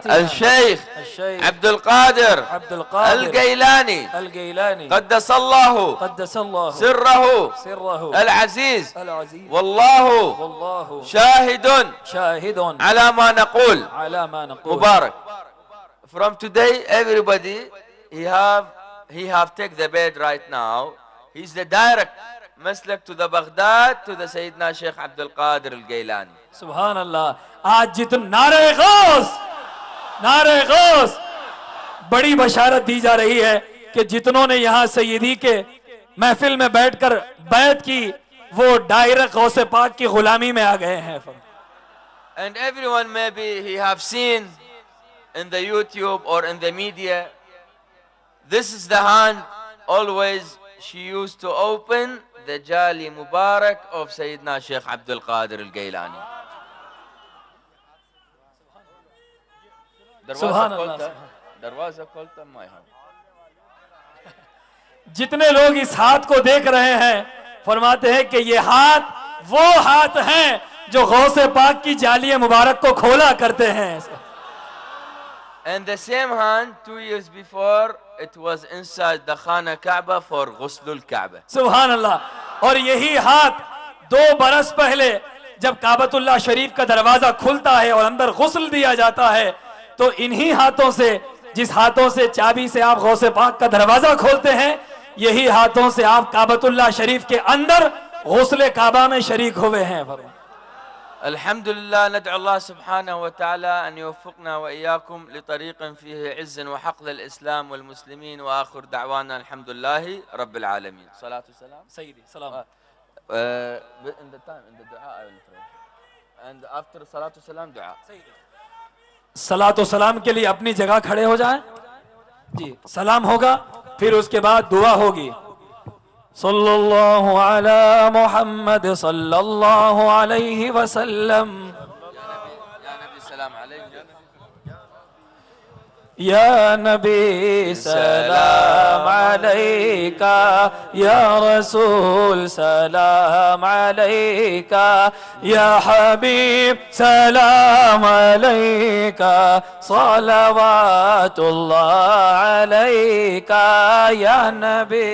الشيخ عبد القادر الجيلاني قدس الله سره العزيز والله شاهد على ما نقول. Mubarak. From today, everybody he have take the bed right now. He's the direct Maslak to the Baghdad, to the Sayyidina Sheikh Abdul Qadir al-Gailani. सुभान अल्लाह। आज जितने नारे गौस बड़ी बशारत दी जा रही है कि जितनों ने यहाँ सैयदी के महफिल में बैठकर बैत की वो दायरा गौसे पाक की गुलामी में आ गए हैं। And everyone maybe he have seen in the YouTube or in the media, this is the hand always she used to open the Jali Mubarak of Sayyidina Sheikh Abdul Qadir al-Gailani. दरवाजा खोलता मैं हूं। जितने लोग इस हाथ को देख रहे हैं फरमाते हैं कि ये हाथ वो हाथ हैं जो गौसे पाक की जालिया मुबारक को खोला करते हैं। And the same hand 2 years before it was inside the Khana Kaaba for Ghuslul Kaaba. सुभान अल्लाह। और यही हाथ 2 बरस पहले जब काबतुल्लाह शरीफ का दरवाजा खुलता है और अंदर गुस्ल दिया जाता है तो इन्हीं हाथों से, जिस हाथों से चाबी से आप गौसे पाक का दरवाजा खोलते हैं, यही हाथों से आप काबतुल्लाह शरीफ के अंदर गुस्ल काबा में शरीक हुए हैं। Alhamdulillah, ندعو الله سبحانه وتعالى أن يوفقنا وإياكم لطريق فيه عز وحق للإسلام والمسلمين، وآخر دعوانا الحمد لله رب العالمين. صلاة والسلام. سيدي سلام. In the time, in the dua I will pray. And after صلاة والسلام dua. सलात व सलाम के लिए अपनी जगह खड़े हो जाएं। जी, सलाम होगा फिर उसके बाद दुआ होगी। सल्लल्लाहु अला मुहम्मद सल्लल्लाहु अलैहि वसल्लम। या नबी सलाम अलैहि। या नबी सलाम अलैका, या रसूल सलाम अलैका, या हबीब सलाम अलैका, सलवातुल्लाह अलैका, या नबी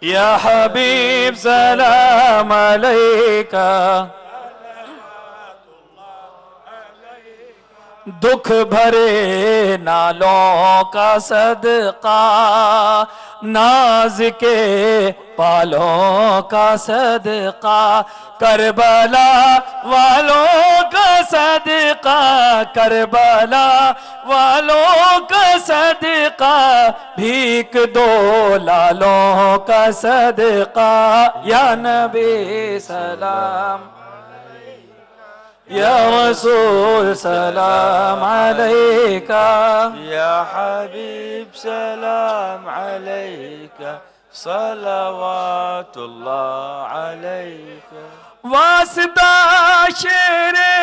या हबीब सलाम अलैका। दुख भरे नालों का सदका, नाज के पालों का सदका, करबला वालों का सदका, करबला वालों का सदका, भीख दो लालों का सदका, या नबी सलाम, या रसूल सलाम अलैका, या हबीब सलाम अलैका, सलवातुल्लाह अलैका। वास्ता शेरे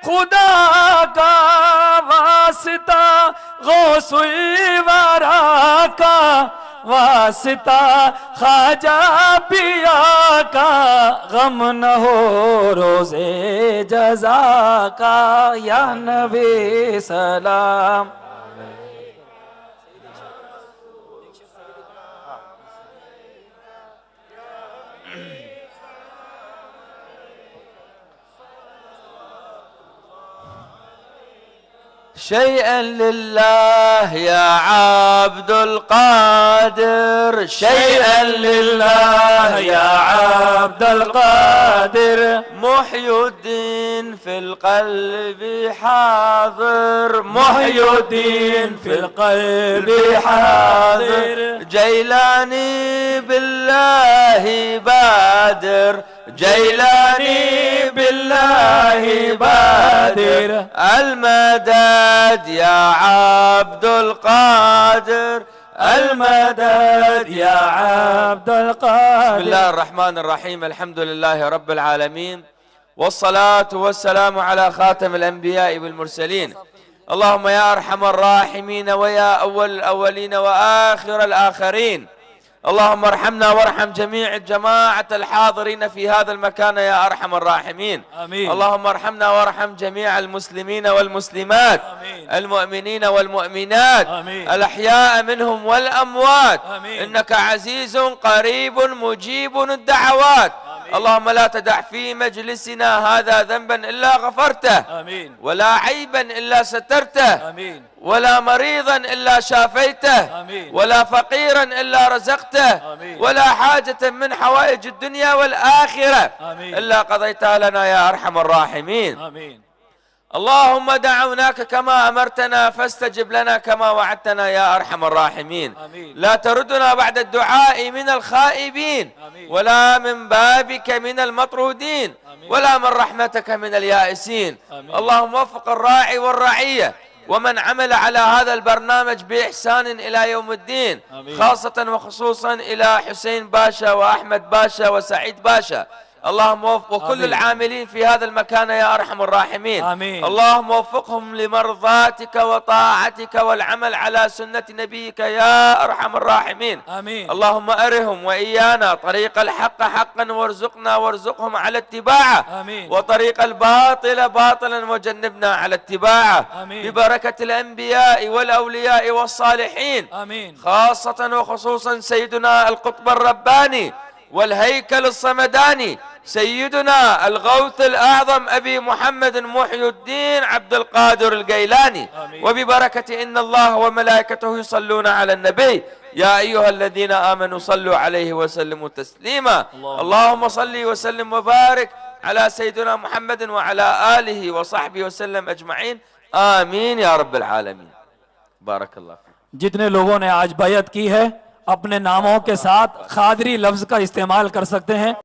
खुदा का, वास्ता गौसुल वरा का, वास्ता ख्वाजा पिया का, गम न हो रोजे जजा का, या नबी सलाम। شيئا لله يا عبد القادر، شيئا لله يا عبد القادر، محي الدين في القلب حاضر، محي الدين في القلب حاضر، جيلاني بالله بادر، جيلاني بالله بادر، المدد يا عبد القادر، المدد يا عبد القادر. بسم الله الرحمن الرحيم، الحمد لله رب العالمين، والصلاة والسلام على خاتم الأنبياء والمرسلين. اللهم يا أرحم الراحمين ويا أول الأولين وآخر الآخرين، اللهم ارحمنا وارحم جميع الجماعة الحاضرين في هذا المكان يا أرحم الراحمين. آمين. اللهم ارحمنا وارحم جميع المسلمين والمسلمات، آمين. المؤمنين والمؤمنات، آمين. الأحياء منهم والأموات، آمين. إنك عزيز قريب مجيب الدعوات. اللهم لا تدع في مجلسنا هذا ذنبا إلا غفرته آمين ولا عيبا إلا سترته آمين ولا مريضا إلا شافيته آمين ولا فقيرا إلا رزقته آمين ولا حاجة من حوائج الدنيا والآخرة آمين إلا قضيتها لنا يا أرحم الراحمين. آمين اللهم دعوناك كما أمرتنا فاستجب لنا كما وعدتنا يا أرحم الراحمين. آمين لا تردنا بعد الدعاء من الخائبين آمين ولا من بابك من المطرودين آمين ولا من رحمتك من اليائسين. آمين. اللهم وفق الراعي والرعية ومن عمل على هذا البرنامج بإحسان إلى يوم الدين، آمين. خاصة وخصوصا إلى حسين باشا وأحمد باشا وسعيد باشا. اللهم وفق وكل آمين. العاملين في هذا المكان يا أرحم الراحمين. آمين. اللهم وفقهم لمرضاتك وطاعتك والعمل على سنة نبيك يا أرحم الراحمين. آمين اللهم أرهم وإيانا طريق الحق حقا وارزقهم على اتباعه، آمين وطريق الباطل باطلا وجنبنا على اتباعه، آمين. ببركة الأنبياء والأولياء والصالحين، آمين خاصة وخصوصا سيدنا القطب الرباني والهيكل الصمداني سيدنا الغوث الأعظم أبي محمد محي الدين عبد القادر الجيلاني. آمين. وببركة إن الله وملائكته يصلون على النبي يا أيها الذين آمنوا صلوا عليه وسلموا تسليما. اللهم صل وسلم وبارك على سيدنا محمد وعلى آله وصحبه وسلم أجمعين. آمين يا رب العالمين. بارك الله فيك. जितने लोगों ने आज बैयत की है अपने नामों के साथ खादरी लफ्ज का इस्तेमाल कर सकते हैं।